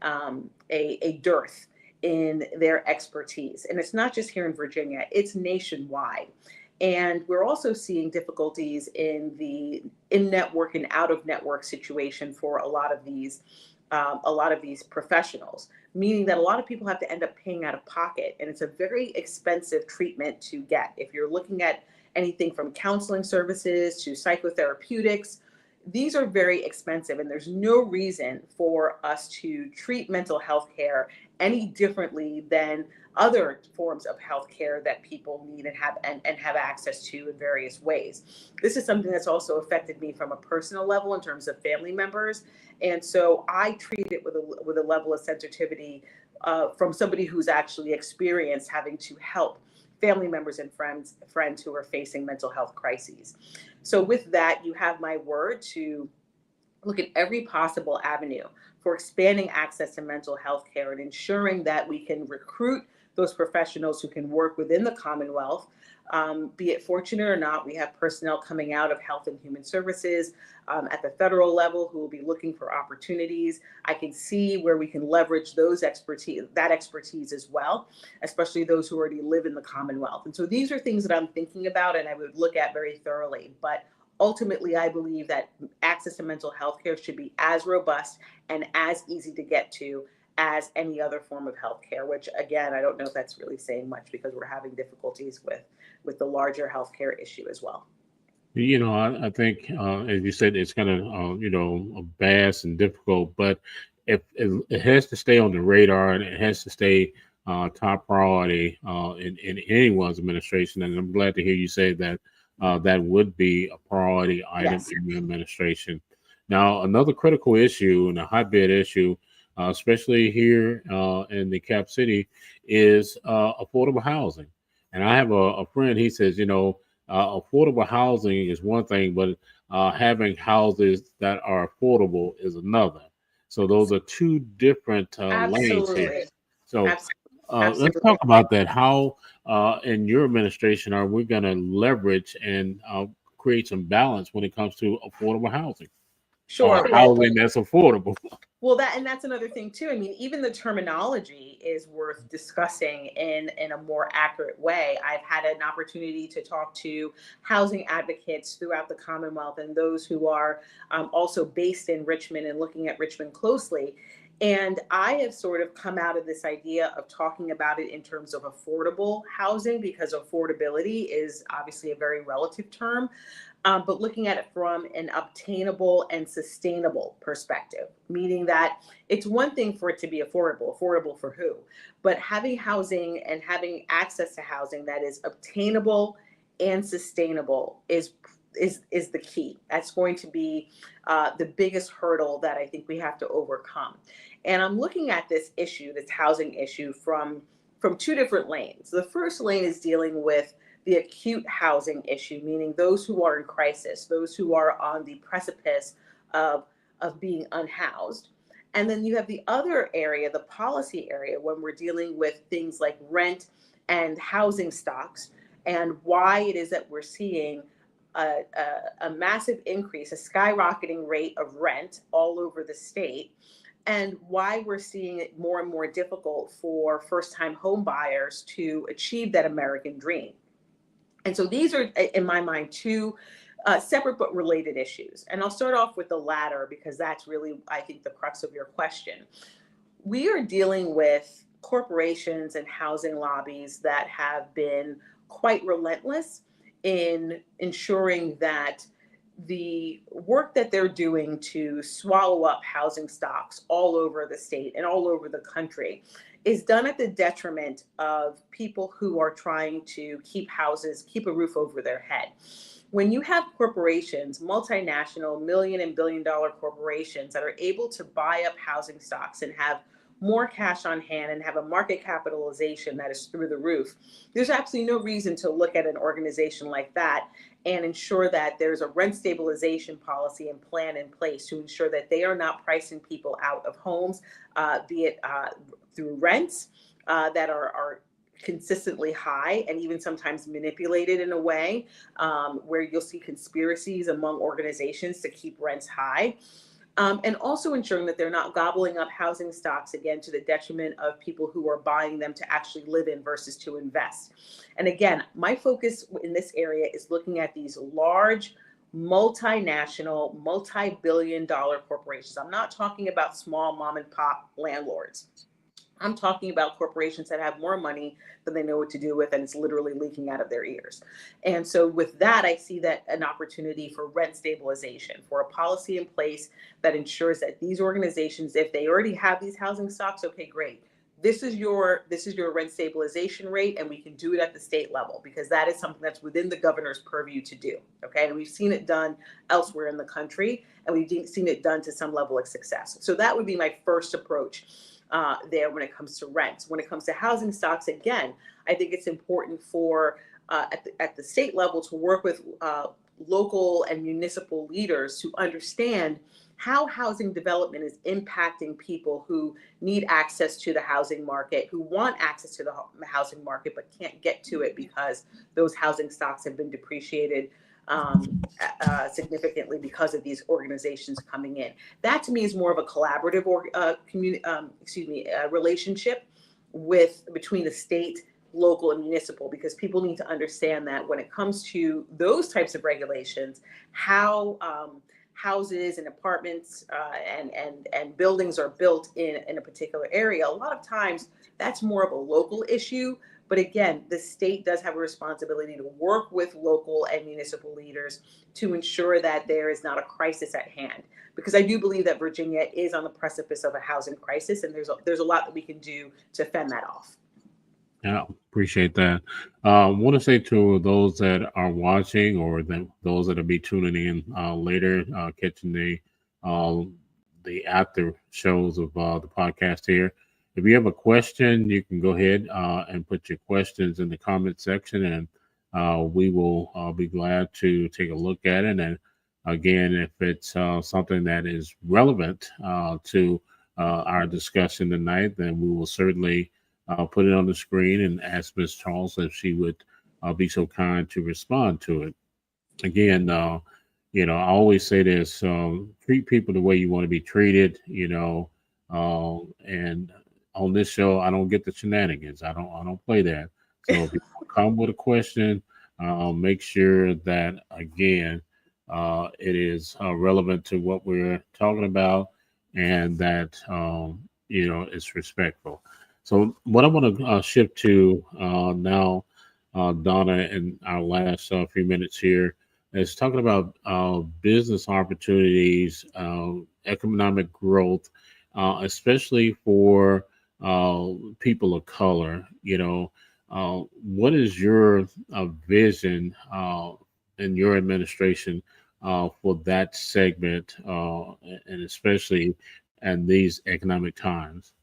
a dearth in their expertise. And it's not just here in Virginia, it's nationwide. And we're also seeing difficulties in the in-network and out-of-network situation for a lot of these professionals, meaning that a lot of people have to end up paying out of pocket, and it's a very expensive treatment to get. If you're looking at anything from counseling services to psychotherapeutics, these are very expensive, and there's no reason for us to treat mental health care any differently than other forms of health care that people need and have access to in various ways. This is something that's also affected me from a personal level in terms of family members. And so I treat it with a level of sensitivity from somebody who's actually experienced having to help family members and friends who are facing mental health crises. So with that, you have my word to look at every possible avenue for expanding access to mental health care and ensuring that we can recruit those professionals who can work within the Commonwealth. Be it fortunate or not, we have personnel coming out of Health and Human Services at the federal level who will be looking for opportunities. I can see where we can leverage that expertise as well, especially those who already live in the Commonwealth. And so these are things that I'm thinking about and I would look at very thoroughly. But ultimately, I believe that access to mental health care should be as robust and as easy to get to as any other form of healthcare, which again, I don't know if that's really saying much, because we're having difficulties with the larger healthcare issue as well. I think, as you said, it's kind of, vast and difficult, but if it has to stay on the radar and it has to stay top priority in anyone's administration. And I'm glad to hear you say that that would be a priority item Yes. in the administration. Now, another critical issue and a hotbed issue, especially here in the Cap City, is affordable housing. And I have a friend, he says, affordable housing is one thing, but having houses that are affordable is another. So those are two different lanes here. Absolutely. So let's Absolutely. talk about that. How in your administration are we going to leverage and create some balance when it comes to affordable housing? Sure. Housing that's affordable. Well, that's another thing too. I mean, even the terminology is worth discussing in a more accurate way. I've had an opportunity to talk to housing advocates throughout the Commonwealth and those who are also based in Richmond and looking at Richmond closely. And I have sort of come out of this idea of talking about it in terms of affordable housing, because affordability is obviously a very relative term. But looking at it from an obtainable and sustainable perspective, meaning that it's one thing for it to be affordable for who? But having housing and having access to housing that is obtainable and sustainable is the key. That's going to be the biggest hurdle that I think we have to overcome. And I'm looking at this issue, this housing issue, from two different lanes. The first lane is dealing with the acute housing issue, meaning those who are in crisis, those who are on the precipice of being unhoused. And then you have the other area, the policy area, when we're dealing with things like rent and housing stocks, and why it is that we're seeing a massive increase, a skyrocketing rate of rent all over the state, and why we're seeing it more and more difficult for first-time home buyers to achieve that American dream. And so these are, in my mind, two separate but related issues. And I'll start off with the latter, because that's really, I think, the crux of your question. We are dealing with corporations and housing lobbies that have been quite relentless in ensuring that the work that they're doing to swallow up housing stocks all over the state and all over the country is done at the detriment of people who are trying to keep houses, keep a roof over their head. When you have corporations, multinational, million and billion dollar corporations that are able to buy up housing stocks and have more cash on hand and have a market capitalization that is through the roof, there's absolutely no reason to look at an organization like that and ensure that there's a rent stabilization policy and plan in place to ensure that they are not pricing people out of homes, be it through rents that are consistently high and even sometimes manipulated in a way where you'll see conspiracies among organizations to keep rents high. And also ensuring that they're not gobbling up housing stocks, again, to the detriment of people who are buying them to actually live in versus to invest. And again, my focus in this area is looking at these large, multinational, multi-billion dollar corporations. I'm not talking about small mom and pop landlords. I'm talking about corporations that have more money than they know what to do with, and it's literally leaking out of their ears. And so with that, I see that an opportunity for rent stabilization, for a policy in place that ensures that these organizations, if they already have these housing stocks, okay, great. This is your rent stabilization rate, and we can do it at the state level because that is something that's within the governor's purview to do. Okay, and we've seen it done elsewhere in the country, and we've seen it done to some level of success. So that would be my first approach there when it comes to rents. When it comes to housing stocks, again, I think it's important for at the state level to work with local and municipal leaders to understand how housing development is impacting people who need access to the housing market, who want access to the housing market, but can't get to it because those housing stocks have been depreciated significantly because of these organizations coming in. That to me is more of a collaborative relationship between the state, local, and municipal, because people need to understand that when it comes to those types of regulations, how houses and apartments and buildings are built in a particular area, a lot of times that's more of a local issue. But again, the state does have a responsibility to work with local and municipal leaders to ensure that there is not a crisis at hand. Because I do believe that Virginia is on the precipice of a housing crisis, and there's a lot that we can do to fend that off. Yeah, appreciate that. I want to say to those that are watching or those that will be tuning in later, catching the after shows of the podcast here. If you have a question, you can go ahead and put your questions in the comment section, and we will be glad to take a look at it. And again, if it's something that is relevant to our discussion tonight, then we will certainly put it on the screen and ask Ms. Charles if she would be so kind to respond to it. Again, I always say this: treat people the way you want to be treated. And on this show, I don't get the shenanigans. I don't play that. So if you come with a question, make sure that again it is relevant to what we're talking about, and that it's respectful. So what I want to shift to now, Donna, in our last few minutes here, is talking about business opportunities, economic growth, especially for people of color. What is your vision in your administration for that segment, and especially in these economic times?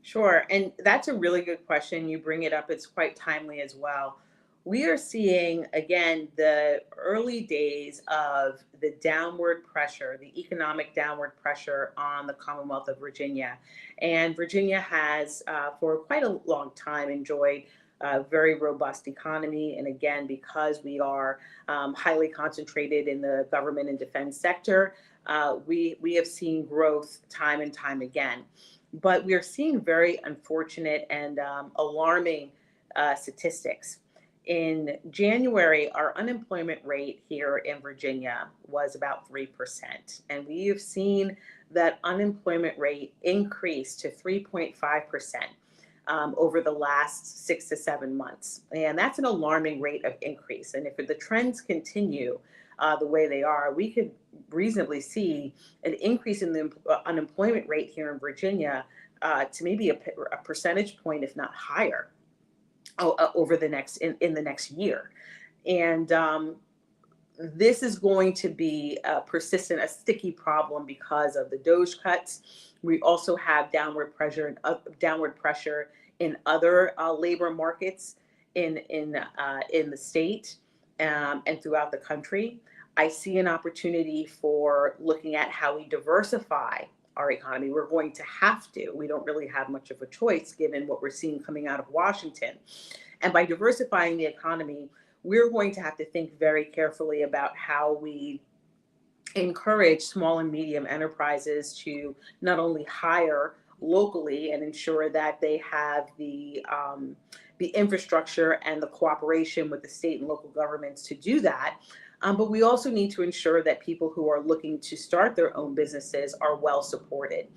Sure. And that's a really good question. You bring it up. It's quite timely as well. We are seeing, again, the early days of the downward pressure, the economic downward pressure on the Commonwealth of Virginia. And Virginia has, for quite a long time, enjoyed a very robust economy. And again, because we are highly concentrated in the government and defense sector, we have seen growth time and time again. But we are seeing very unfortunate and alarming statistics. In January, our unemployment rate here in Virginia was about 3%. And we have seen that unemployment rate increase to 3.5% over the last 6 to 7 months. And that's an alarming rate of increase. And if the trends continue the way they are, we could reasonably see an increase in the unemployment rate here in Virginia to maybe a percentage point, if not higher, over the next in the next year. And this is going to be a persistent, a sticky problem because of the Doge cuts. We also have downward pressure in other labor markets in the state and throughout the country. I see an opportunity for looking at how we diversify our economy. We're going to have to. We don't really have much of a choice given what we're seeing coming out of Washington. And by diversifying the economy, we're going to have to think very carefully about how we encourage small and medium enterprises to not only hire locally and ensure that they have the infrastructure and the cooperation with the state and local governments to do that. But we also need to ensure that people who are looking to start their own businesses are well supported.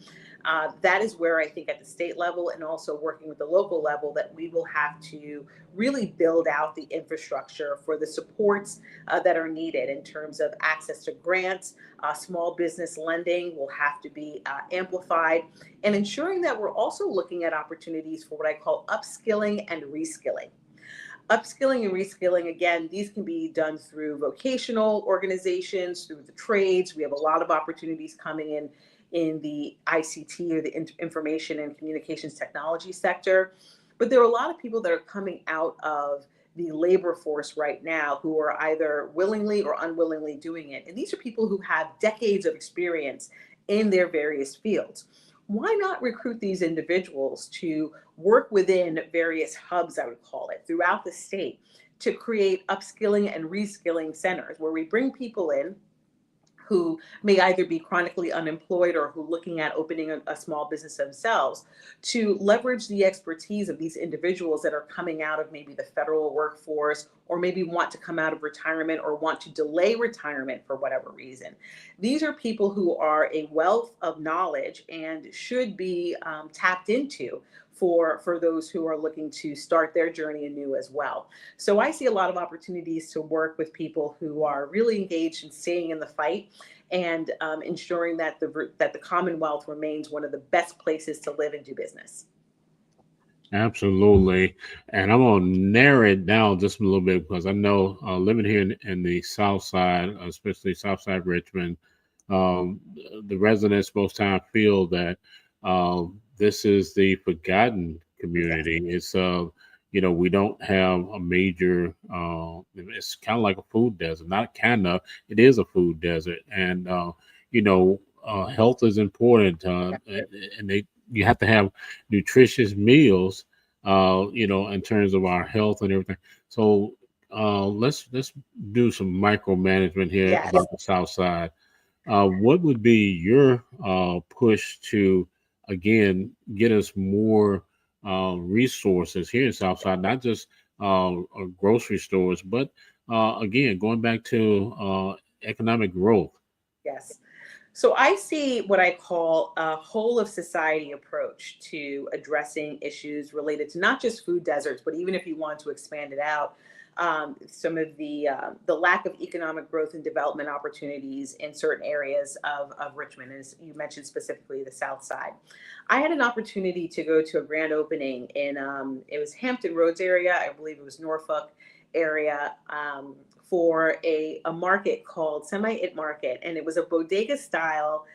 That is where I think at the state level and also working with the local level that we will have to really build out the infrastructure for the supports that are needed in terms of access to grants. Small business lending will have to be amplified, and ensuring that we're also looking at opportunities for what I call upskilling and reskilling. Upskilling and reskilling, again, these can be done through vocational organizations, through the trades. We have a lot of opportunities coming in the ICT or the information and communications technology sector. But there are a lot of people that are coming out of the labor force right now who are either willingly or unwillingly doing it. And these are people who have decades of experience in their various fields. Why not recruit these individuals to work within various hubs, I would call it, throughout the state to create upskilling and reskilling centers where we bring people in who may either be chronically unemployed or who are looking at opening a small business themselves, to leverage the expertise of these individuals that are coming out of maybe the federal workforce or maybe want to come out of retirement or want to delay retirement for whatever reason. These are people who are a wealth of knowledge and should be tapped into for those who are looking to start their journey anew as well. So I see a lot of opportunities to work with people who are really engaged in staying in the fight and ensuring that the Commonwealth remains one of the best places to live and do business. Absolutely. And I'm going to narrow it down just a little bit because I know living here in the South Side, especially South Side Richmond, the residents most time feel that this is the forgotten community. It's, we don't have a major, it's kind of like a food desert, not kind of, it is a food desert. And, health is important. And you have to have nutritious meals, in terms of our health and everything. So let's do some micromanagement here about the South Side. What would be your push to, again, get us more resources here in Southside, not just grocery stores, but again, going back to economic growth? Yes. So I see what I call a whole of society approach to addressing issues related to not just food deserts, but even if you want to expand it out, some of the lack of economic growth and development opportunities in certain areas of Richmond, as you mentioned specifically the South Side. I had an opportunity to go to a grand opening in, it was Hampton Roads area, I believe it was Norfolk area, for a market called Semi-It Market. And it was a bodega style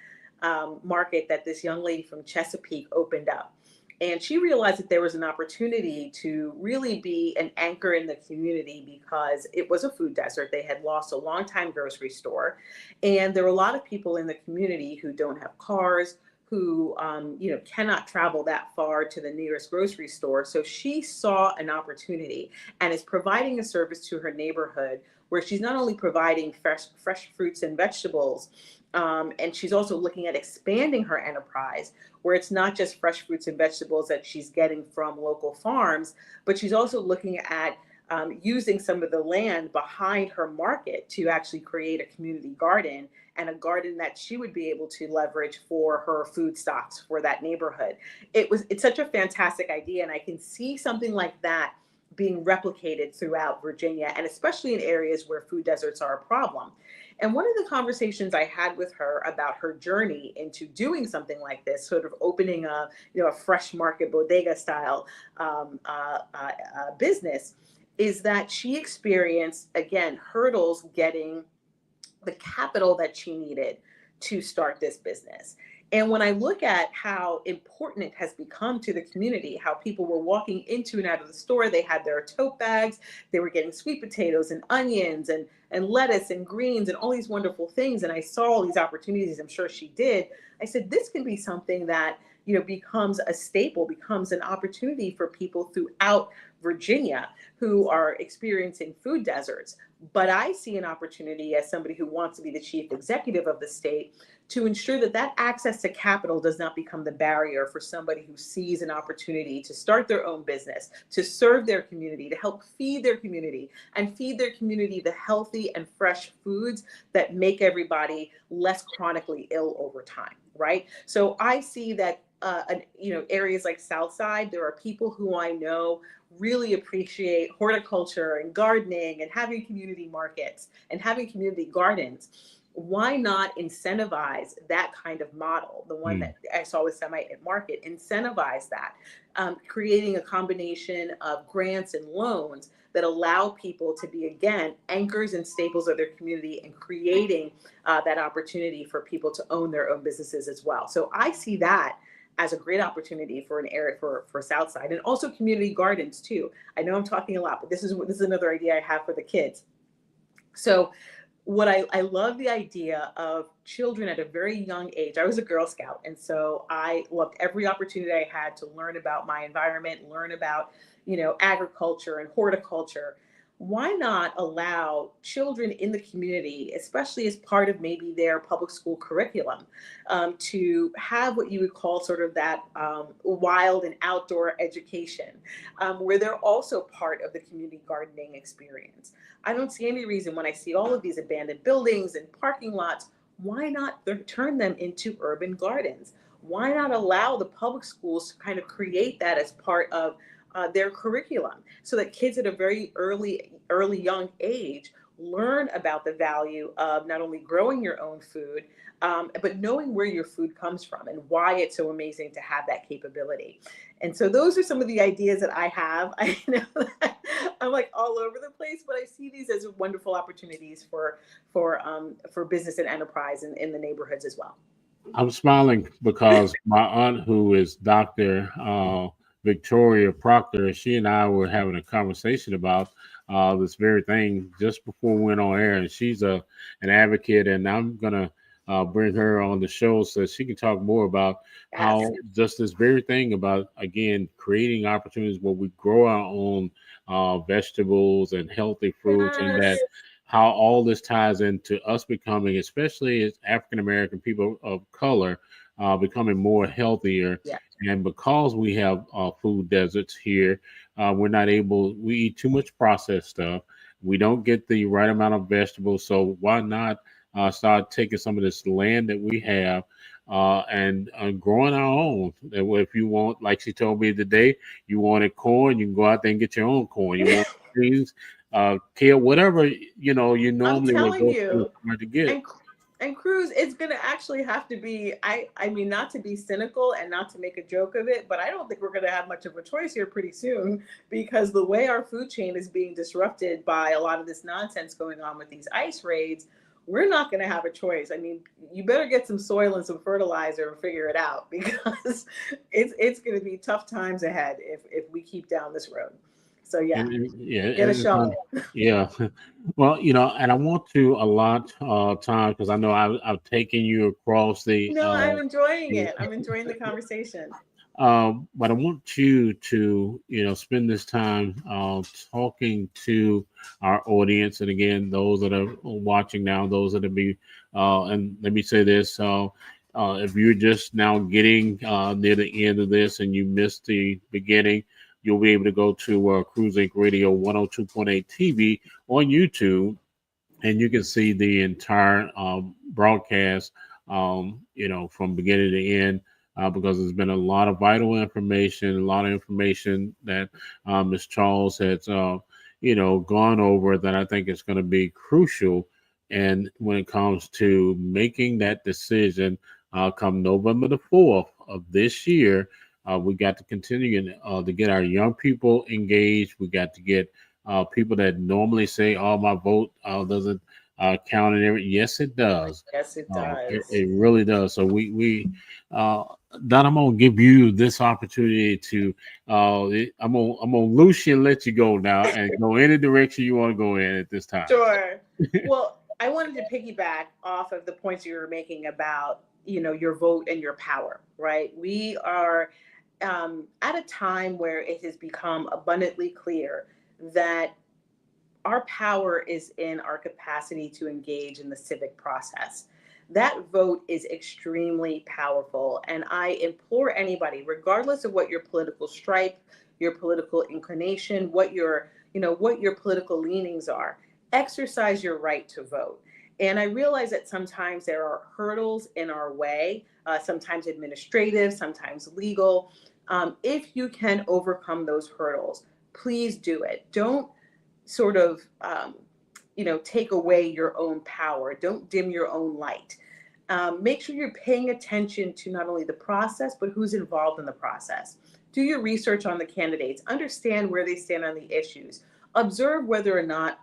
market that this young lady from Chesapeake opened up. And she realized that there was an opportunity to really be an anchor in the community because it was a food desert. They had lost a longtime grocery store. And there were a lot of people in the community who don't have cars, who cannot travel that far to the nearest grocery store. So she saw an opportunity and is providing a service to her neighborhood where she's not only providing fresh fruits and vegetables, and she's also looking at expanding her enterprise where it's not just fresh fruits and vegetables that she's getting from local farms, but she's also looking at using some of the land behind her market to actually create a community garden, and a garden that she would be able to leverage for her food stocks for that neighborhood. It's such a fantastic idea, and I can see something like that being replicated throughout Virginia, and especially in areas where food deserts are a problem. And one of the conversations I had with her about her journey into doing something like this, sort of opening a fresh market bodega style business, is that she experienced, again, hurdles getting the capital that she needed to start this business. And when I look at how important it has become to the community, how people were walking into and out of the store, they had their tote bags, they were getting sweet potatoes and onions and lettuce and greens and all these wonderful things. And I saw all these opportunities, I'm sure she did. I said, this can be something that, becomes a staple, becomes an opportunity for people throughout Virginia who are experiencing food deserts. But I see an opportunity as somebody who wants to be the chief executive of the state to ensure that that access to capital does not become the barrier for somebody who sees an opportunity to start their own business, to serve their community, to help feed their community, and feed their community the healthy and fresh foods that make everybody less chronically ill over time, right? So I see that areas like Southside, there are people who I know really appreciate horticulture and gardening and having community markets and having community gardens. Why not incentivize that kind of model? The one that I saw with Semi Market, incentivize that, creating a combination of grants and loans that allow people to be, again, anchors and staples of their community, and creating that opportunity for people to own their own businesses as well. So I see that as a great opportunity for an area for Southside, and also community gardens too. I know I'm talking a lot, but this is another idea I have for the kids. So what I love the idea of children at a very young age. I was a Girl Scout, and so I loved every opportunity I had to learn about my environment, learn about, agriculture and horticulture. Why not allow children in the community, especially as part of maybe their public school curriculum, to have what you would call sort of that wild and outdoor education, where they're also part of the community gardening experience? I don't see any reason, when I see all of these abandoned buildings and parking lots, why not turn them into urban gardens? Why not allow the public schools to kind of create that as part of their curriculum, so that kids at a very early young age learn about the value of not only growing your own food, but knowing where your food comes from and why it's so amazing to have that capability. And so those are some of the ideas that I have. I know that I'm like all over the place, but I see these as wonderful opportunities for business and enterprise in the neighborhoods as well. I'm smiling because my aunt, who is Dr. Victoria Proctor, she and I were having a conversation about this very thing just before we went on air, and she's an advocate, and I'm gonna bring her on the show so she can talk more about how just this very thing about, again, creating opportunities where we grow our own vegetables and healthy fruits, and that how all this ties into us becoming, especially as African American people of color, becoming more healthier. And because we have food deserts here, we eat too much processed stuff. We don't get the right amount of vegetables. So why not start taking some of this land that we have and growing our own? If you want, like she told me today, you wanted corn, you can go out there and get your own corn. You want trees, kale, whatever, you normally would go to get. And Cruz, it's going to actually have to be, I mean, not to be cynical and not to make a joke of it, but I don't think we're going to have much of a choice here pretty soon, because the way our food chain is being disrupted by a lot of this nonsense going on with these ICE raids, we're not going to have a choice. I mean, you better get some soil and some fertilizer and figure it out, because it's going to be tough times ahead if we keep down this road. So get a shovel. Well, and I want to allot time, because I know I've taken you across the. No, I'm enjoying it. I'm enjoying the conversation. But I want you to, spend this time talking to our audience, and again, those that are watching now, those that will be, and let me say this: if you're just now getting near the end of this and you missed the beginning, you'll be able to go to Cruise Inc. Radio 102.8 TV on YouTube, and you can see the entire broadcast, from beginning to end, because there's been a lot of vital information, a lot of information that Ms. Charles has, gone over, that I think is going to be crucial And when it comes to making that decision, come November the 4th of this year, we got to continue to get our young people engaged. We got to get people that normally say, "Oh, my vote doesn't count," and everything. Yes, it does. Yes, it It, does. it really does. So uh, Don, I'm gonna give you this opportunity to. I'm gonna loose you and let you go now, and go any direction you want to go in at this time. Sure. Well, I wanted to piggyback off of the points you were making about, your vote and your power, right? We are at a time where it has become abundantly clear that our power is in our capacity to engage in the civic process. That vote is extremely powerful. And I implore anybody, regardless of what your political stripe, your political inclination, what your political leanings are, exercise your right to vote. And I realize that sometimes there are hurdles in our way, sometimes administrative, sometimes legal. If you can overcome those hurdles, please do it. Don't sort of take away your own power. Don't dim your own light. Make sure you're paying attention to not only the process but who's involved in the process. Do your research on the candidates. Understand where they stand on the issues. Observe whether or not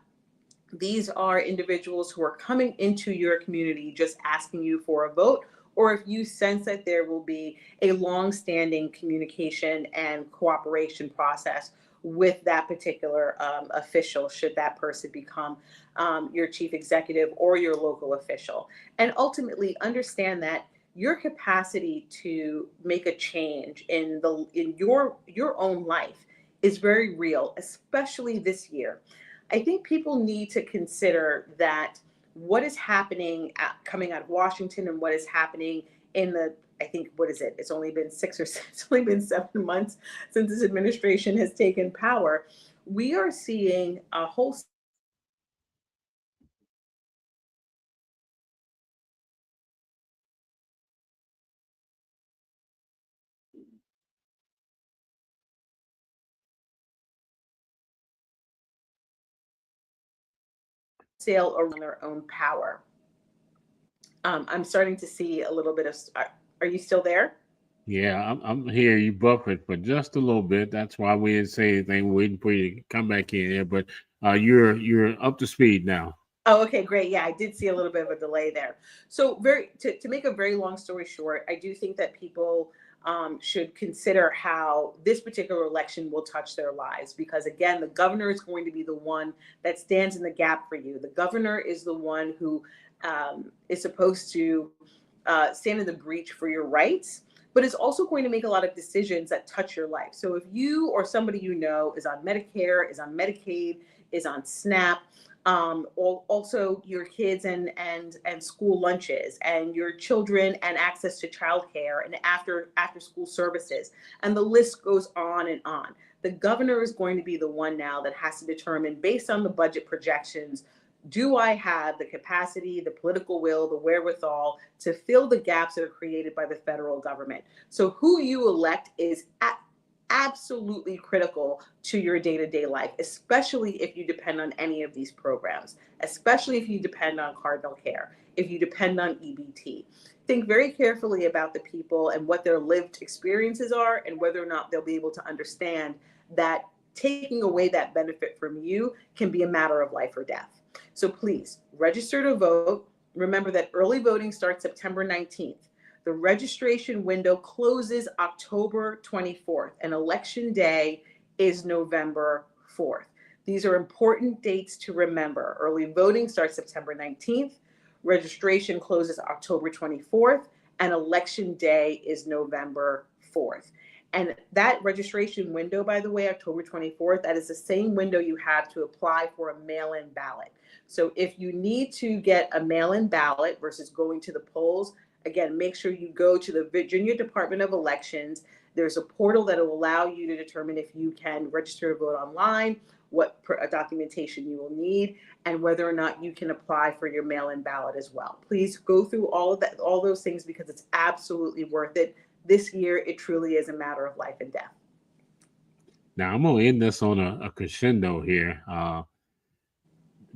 these are individuals who are coming into your community just asking you for a vote, or if you sense that there will be a long-standing communication and cooperation process with that particular official, should that person become your chief executive or your local official. And ultimately understand that your capacity to make a change in your own life is very real, especially this year. I think people need to consider that what is happening coming out of Washington and what is happening in I think, what is it? It's only been it's only been 7 months since this administration has taken power. We are seeing a wholesale around their own power. I'm starting to see a little bit of. Are you still there? Yeah, I'm here. You buffered for just a little bit. That's why we didn't say anything. We're waiting for you to come back in here. But you're up to speed now. Oh, okay, great. Yeah, I did see a little bit of a delay there. So, to make a very long story short, I do think that people should consider how this particular election will touch their lives, because again, the governor is going to be the one that stands in the gap for you. The governor is the one who is supposed to stand in the breach for your rights, but is also going to make a lot of decisions that touch your life. So if you or somebody you know is on Medicare, is on Medicaid, is on SNAP, also your kids and school lunches, and your children and access to childcare and after school services, and the list goes on and on. The governor is going to be the one now that has to determine, based on the budget projections, do I have the capacity, the political will, the wherewithal to fill the gaps that are created by the federal government? So who you elect is absolutely critical to your day-to-day life, especially if you depend on any of these programs, especially if you depend on Cardinal Care, if you depend on EBT. Think very carefully about the people and what their lived experiences are, and whether or not they'll be able to understand that taking away that benefit from you can be a matter of life or death. So please register to vote. Remember that early voting starts September 19th. The registration window closes October 24th, and election day is November 4th. These are important dates to remember. Early voting starts September 19th, registration closes October 24th, and election day is November 4th. And that registration window, by the way, October 24th, that is the same window you have to apply for a mail-in ballot. So if you need to get a mail-in ballot versus going to the polls, again, make sure you go to the Virginia Department of Elections. There's a portal that will allow you to determine if you can register to vote online, what documentation you will need, and whether or not you can apply for your mail-in ballot as well. Please go through all of that, all those things, because it's absolutely worth it. This year, it truly is a matter of life and death. Now I'm gonna end this on a crescendo here.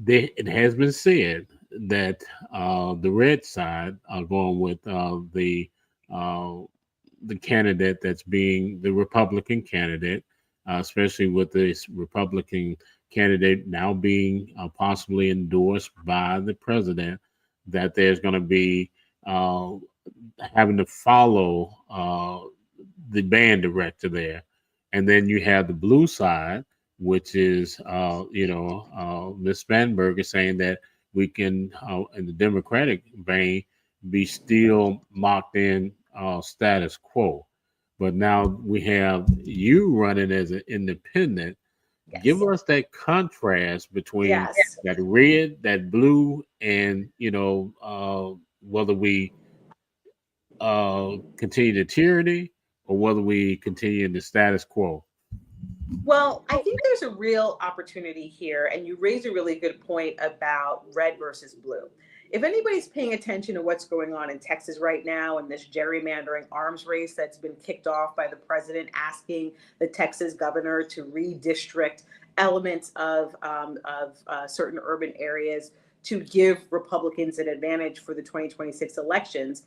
It has been said the red side are going with the candidate that's being the Republican candidate, especially with this Republican candidate now being possibly endorsed by the president, that there's going to be having to follow the band director there. And then you have the blue side, which is, Ms. Spanberger saying that we can, in the Democratic vein, be still locked in status quo. But now we have you running as an independent. Give Yes. us that contrast between Yes. that red, that blue, and whether we continue the tyranny or whether we continue the status quo. Well, I think there's a real opportunity here, and you raise a really good point about red versus blue. If anybody's paying attention to what's going on in Texas right now and this gerrymandering arms race that's been kicked off by the president asking the Texas governor to redistrict elements of certain urban areas to give Republicans an advantage for the 2026 elections,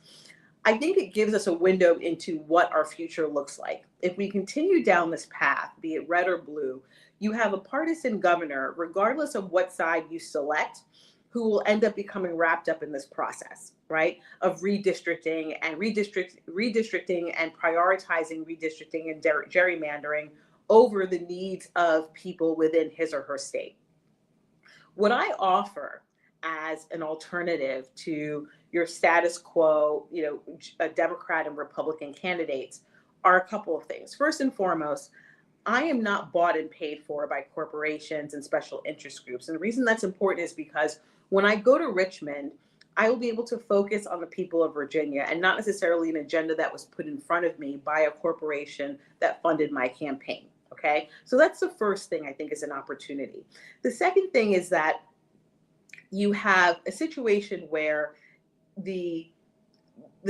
I think it gives us a window into what our future looks like. If we continue down this path, be it red or blue, you have a partisan governor, regardless of what side you select, who will end up becoming wrapped up in this process, right? Of redistricting and redistricting and prioritizing redistricting and gerrymandering over the needs of people within his or her state. What I offer as an alternative to your status quo, Democrat and Republican candidates are a couple of things. First and foremost, I am not bought and paid for by corporations and special interest groups. And the reason that's important is because when I go to Richmond, I will be able to focus on the people of Virginia and not necessarily an agenda that was put in front of me by a corporation that funded my campaign. Okay, so that's the first thing I think is an opportunity. The second thing is that you have a situation where the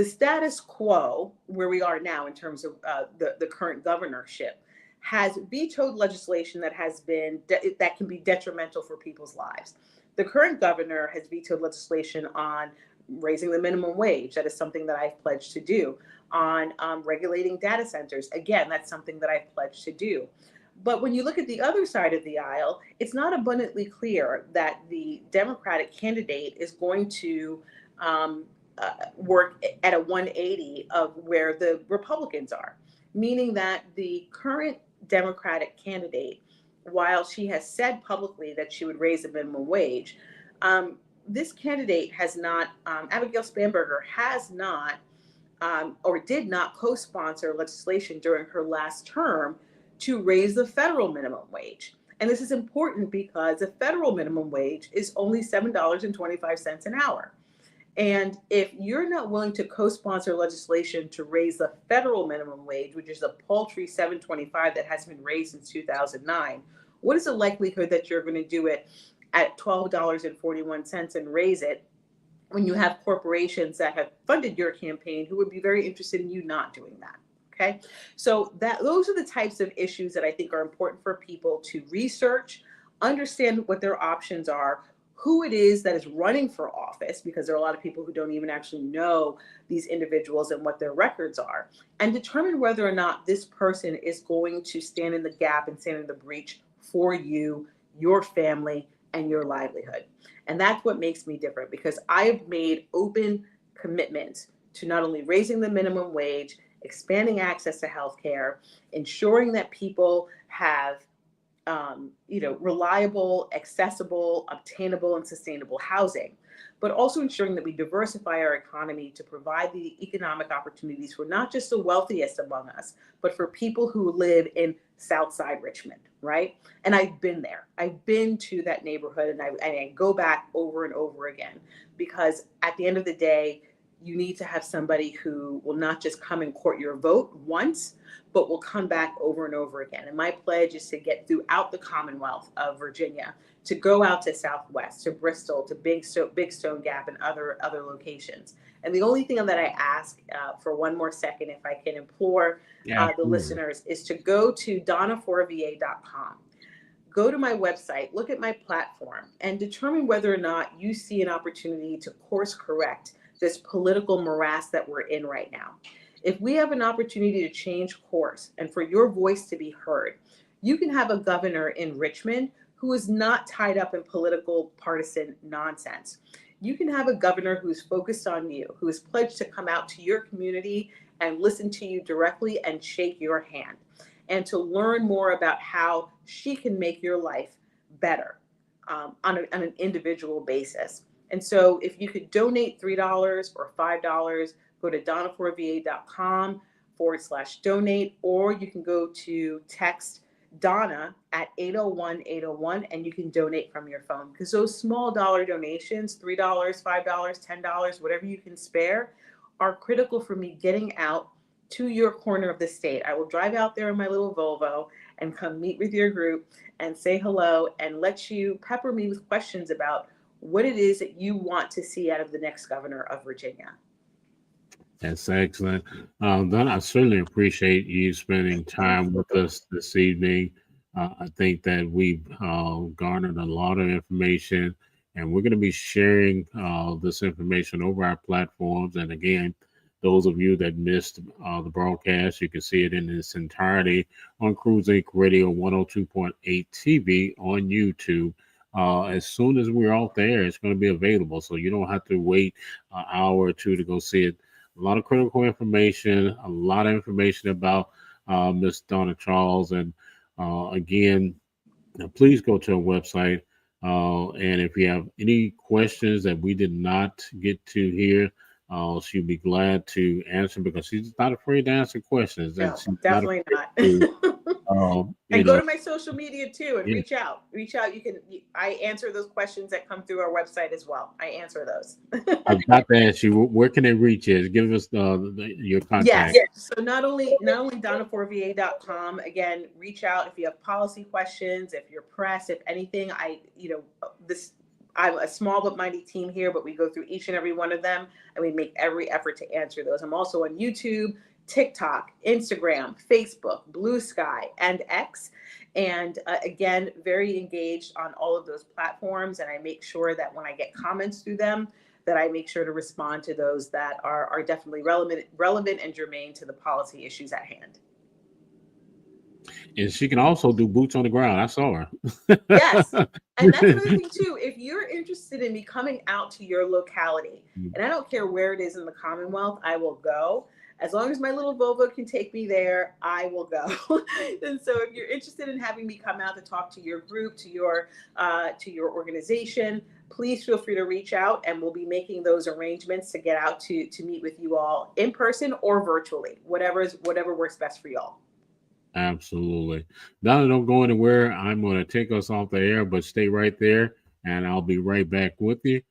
status quo, where we are now in terms of the current governorship, has vetoed legislation that can be detrimental for people's lives. The current governor has vetoed legislation on raising the minimum wage. That is something that I've pledged to do. On regulating data centers. Again, that's something that I've pledged to do. But when you look at the other side of the aisle, it's not abundantly clear that the Democratic candidate is going to work at a 180 of where the Republicans are, meaning that the current Democratic candidate, while she has said publicly that she would raise the minimum wage, this candidate has not, Abigail Spanberger has not or did not co-sponsor legislation during her last term to raise the federal minimum wage. And this is important because the federal minimum wage is only $7.25 an hour. And if you're not willing to co-sponsor legislation to raise the federal minimum wage, which is a paltry $7.25 that hasn't been raised since 2009, what is the likelihood that you're going to do it at $12.41 and raise it when you have corporations that have funded your campaign who would be very interested in you not doing that? Okay, so those are the types of issues that I think are important for people to research, understand what their options are, who it is that is running for office, because there are a lot of people who don't even actually know these individuals and what their records are, and determine whether or not this person is going to stand in the gap and stand in the breach for you, your family, and your livelihood. And that's what makes me different, because I have made open commitments to not only raising the minimum wage, expanding access to healthcare, ensuring that people have reliable, accessible, obtainable, and sustainable housing, but also ensuring that we diversify our economy to provide the economic opportunities for not just the wealthiest among us, but for people who live in Southside Richmond, right? And I've been there. I've been to that neighborhood, and I go back over and over again, because at the end of the day, you need to have somebody who will not just come and court your vote once, but will come back over and over again. And my pledge is to get throughout the Commonwealth of Virginia, to go out to Southwest, to Bristol, to Big Stone Gap, and other locations. And the only thing that I ask for one more second, if I can implore the listeners, is to go to donnaforva.com. go to my website, look at my platform, and determine whether or not you see an opportunity to course correct this political morass that we're in right now. If we have an opportunity to change course and for your voice to be heard, you can have a governor in Richmond who is not tied up in political partisan nonsense. You can have a governor who's focused on you, who is pledged to come out to your community and listen to you directly and shake your hand, and to learn more about how she can make your life better on an individual basis. And so if you could donate $3 or $5, go to donnaforva.com/donate, or you can go to text Donna at 801-801 and you can donate from your phone, because those small dollar donations, $3, $5, $10, whatever you can spare, are critical for me getting out to your corner of the state. I will drive out there in my little Volvo and come meet with your group and say hello and let you pepper me with questions about what it is that you want to see out of the next governor of Virginia. That's excellent. Don, I certainly appreciate you spending time with us this evening. I think that we've garnered a lot of information, and we're going to be sharing this information over our platforms. And again, those of you that missed the broadcast, you can see it in its entirety on Cruise Inc. Radio 102.8 TV on YouTube. As soon as we're out there, it's going to be available, so you don't have to wait an hour or two to go see it. A lot of critical information, a lot of information about Miss Donna Charles. And again, please go to our website. And if you have any questions that we did not get to here, she'll be glad to answer, because she's not afraid to answer questions. No, she's definitely not. And go to my social media too and reach out. I answer those questions that come through our website as well. I answer those. I've got to ask you, where can they reach you? Give us your contact. Yes. So not only donnaforva.com, again, reach out if you have policy questions, if you're pressed, if anything. I'm a small but mighty team here, but we go through each and every one of them and we make every effort to answer those. I'm also on YouTube, TikTok, Instagram, Facebook, Blue Sky, and X. And again, very engaged on all of those platforms. And I make sure that when I get comments through them, that I make sure to respond to those that are definitely relevant and germane to the policy issues at hand. And she can also do boots on the ground. I saw her. Yes. And that's another thing too. If you're interested in me coming out to your locality, and I don't care where it is in the Commonwealth, I will go. As long as my little Volvo can take me there, I will go. And so if you're interested in having me come out to talk to your group, to your organization, please feel free to reach out, and we'll be making those arrangements to get out to meet with you all in person or virtually, whatever works best for y'all. Absolutely. Donna, don't go anywhere. I'm going to take us off the air, but stay right there, and I'll be right back with you.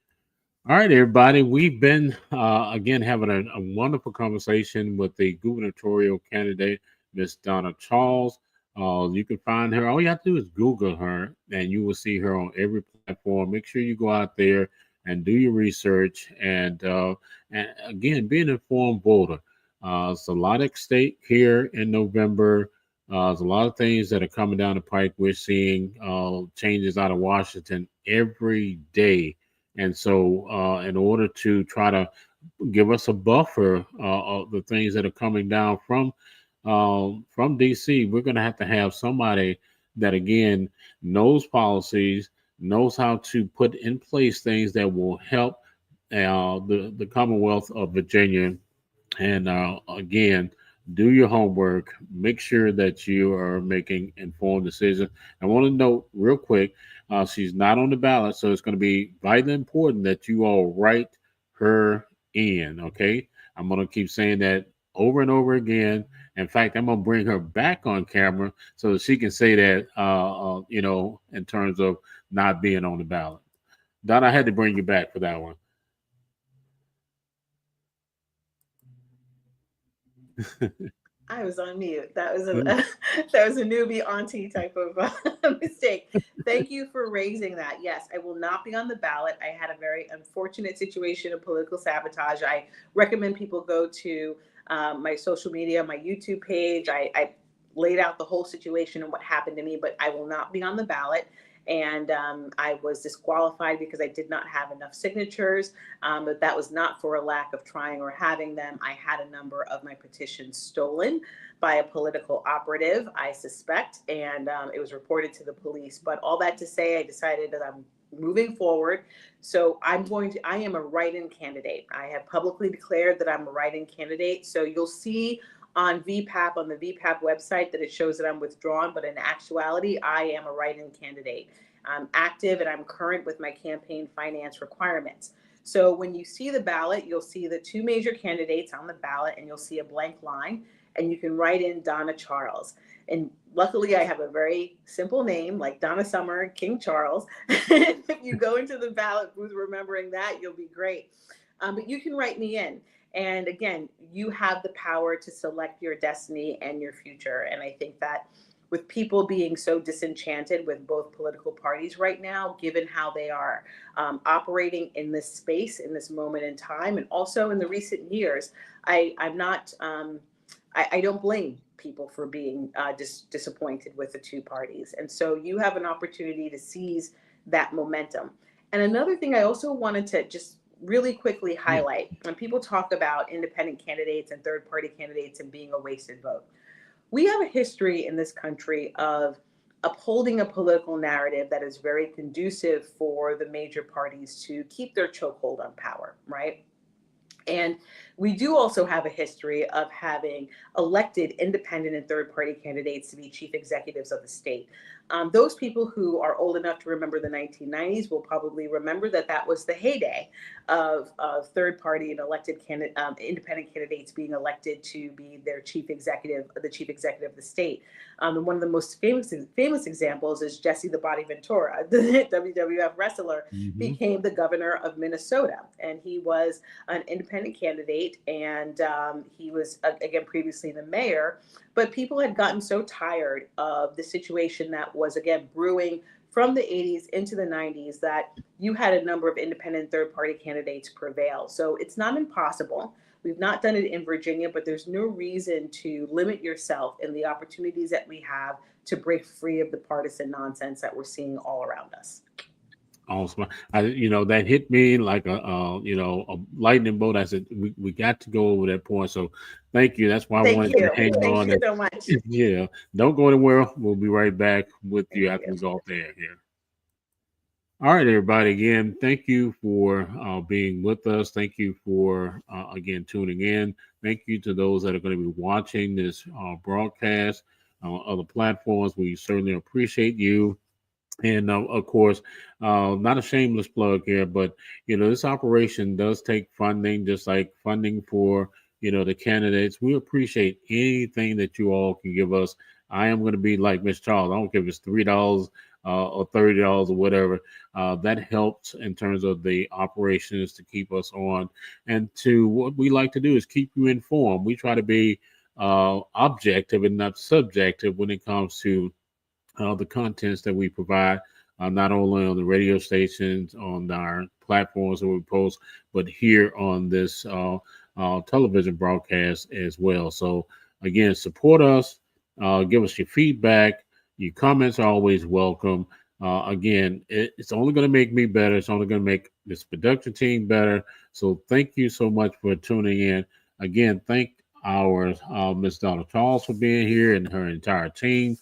All right, everybody. We've been, again, having a wonderful conversation with the gubernatorial candidate, Miss Donna Charles. You can find her. All you have to do is Google her, and you will see her on every platform. Make sure you go out there and do your research. And again, be an informed voter. It's a lot at stake here in November. There's a lot of things that are coming down the pike. We're seeing changes out of Washington every day. And so in order to try to give us a buffer of the things that are coming down from DC, we're going to have somebody that, again, knows policies, knows how to put in place things that will help the Commonwealth of Virginia. And again, do your homework. Make sure that you are making informed decisions. I want to note real quick, she's not on the ballot, so it's going to be vitally important that you all write her in, okay? I'm going to keep saying that over and over again. In fact, I'm going to bring her back on camera so that she can say that, in terms of not being on the ballot. Donna, I had to bring you back for that one. I was on mute. That was a newbie auntie type of mistake. Thank you for raising that. Yes, I will not be on the ballot. I had a very unfortunate situation of political sabotage. I recommend people go to my social media, my YouTube page. I laid out the whole situation and what happened to me, but I will not be on the ballot. And I was disqualified because I did not have enough signatures, but that was not for a lack of trying or having them. I had a number of my petitions stolen by a political operative, I suspect, and it was reported to the police. But all that to say, I decided that I'm moving forward. So I am a write-in candidate. I have publicly declared that I'm a write-in candidate. So you'll see on the VPAP website that it shows that I'm withdrawn, but in actuality, I am a write-in candidate. I'm active and I'm current with my campaign finance requirements. So when you see the ballot, you'll see the two major candidates on the ballot, and you'll see a blank line, and you can write in Donna Charles. And luckily, I have a very simple name like Donna Summer, King Charles. If you go into the ballot booth remembering that, you'll be great. But you can write me in. And again, you have the power to select your destiny and your future. And I think that with people being so disenchanted with both political parties right now, given how they are operating in this space, in this moment in time, and also in the recent years, I don't blame people for being disappointed with the two parties. And so you have an opportunity to seize that momentum. And another thing I also wanted to just really quickly highlight, when people talk about independent candidates and third party candidates and being a wasted vote, we have a history in this country of upholding a political narrative that is very conducive for the major parties to keep their chokehold on power, right? And we do also have a history of having elected independent and third-party candidates to be chief executives of the state. Those people who are old enough to remember the 1990s will probably remember that that was the heyday of third-party and independent candidates being elected to be the chief executive of the state. And one of the most famous examples is Jesse the Body Ventura, the WWF wrestler, became the governor of Minnesota, and he was an independent candidate, and he was again previously the mayor. But people had gotten so tired of the situation that was again brewing from the 80s into the 90s that you had a number of independent third-party candidates prevail. So it's not impossible. We've not done it in Virginia, but there's no reason to limit yourself in the opportunities that we have to break free of the partisan nonsense that we're seeing all around us. Awesome. That hit me like a lightning bolt. I said, we got to go over that point. So thank you. That's why I wanted to hang on. Thank you so much. Yeah. Don't go anywhere. We'll be right back with you after we go off there. Yeah. All right, everybody. Again, thank you for being with us. Thank you for, again, tuning in. Thank you to those that are going to be watching this broadcast on other platforms. We certainly appreciate you. And of course, not a shameless plug here, but this operation does take funding, just like funding for the candidates. We appreciate anything that you all can give us. I am going to be like Miss Charles. I don't care if it's $3 or $30 or whatever. That helps in terms of the operations to keep us on. And to what we like to do is keep you informed. We try to be objective and not subjective when it comes to the contents that we provide, not only on the radio stations, on our platforms that we post, but here on this television broadcast as well. So again, support us, give us your feedback. Your comments are always welcome. Again, it's only going to make me better. It's only going to make this production team better. So thank you so much for tuning in. Again, thank our Miss Donna Charles for being here and her entire team.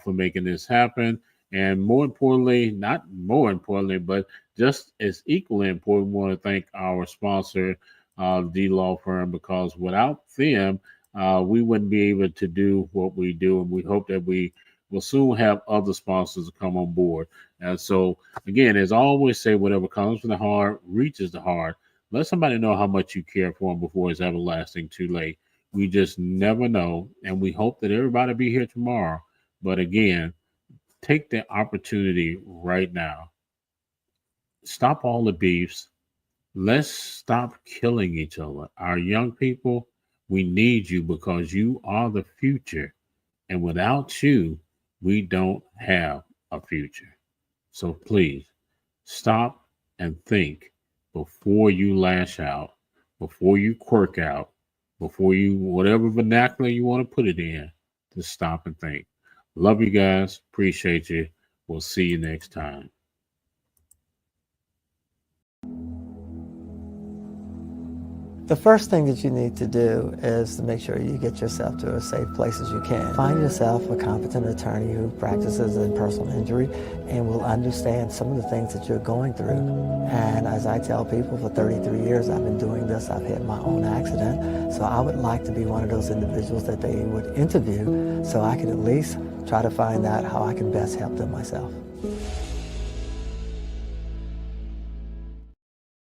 For making this happen. And not more importantly, but just as equally important, we want to thank our sponsor, the law firm, because without them, we wouldn't be able to do what we do. And we hope that we will soon have other sponsors come on board. And so, again, as I always say, whatever comes from the heart reaches the heart. Let somebody know how much you care for them before it's everlasting too late. We just never know. And we hope that everybody be here tomorrow. But again, take the opportunity right now. Stop all the beefs. Let's stop killing each other. Our young people, we need you because you are the future. And without you, we don't have a future. So please stop and think before you lash out, before you quirk out, before you, whatever vernacular you want to put it in. to stop and think. Love you guys. Appreciate you. We'll see you next time. The first thing that you need to do is to make sure you get yourself to as safe place as you can. Find yourself a competent attorney who practices in personal injury and will understand some of the things that you're going through. And as I tell people, for 33 years I've been doing this. I've had my own accident. So I would like to be one of those individuals that they would interview so I could at least try to find out how I can best help them myself.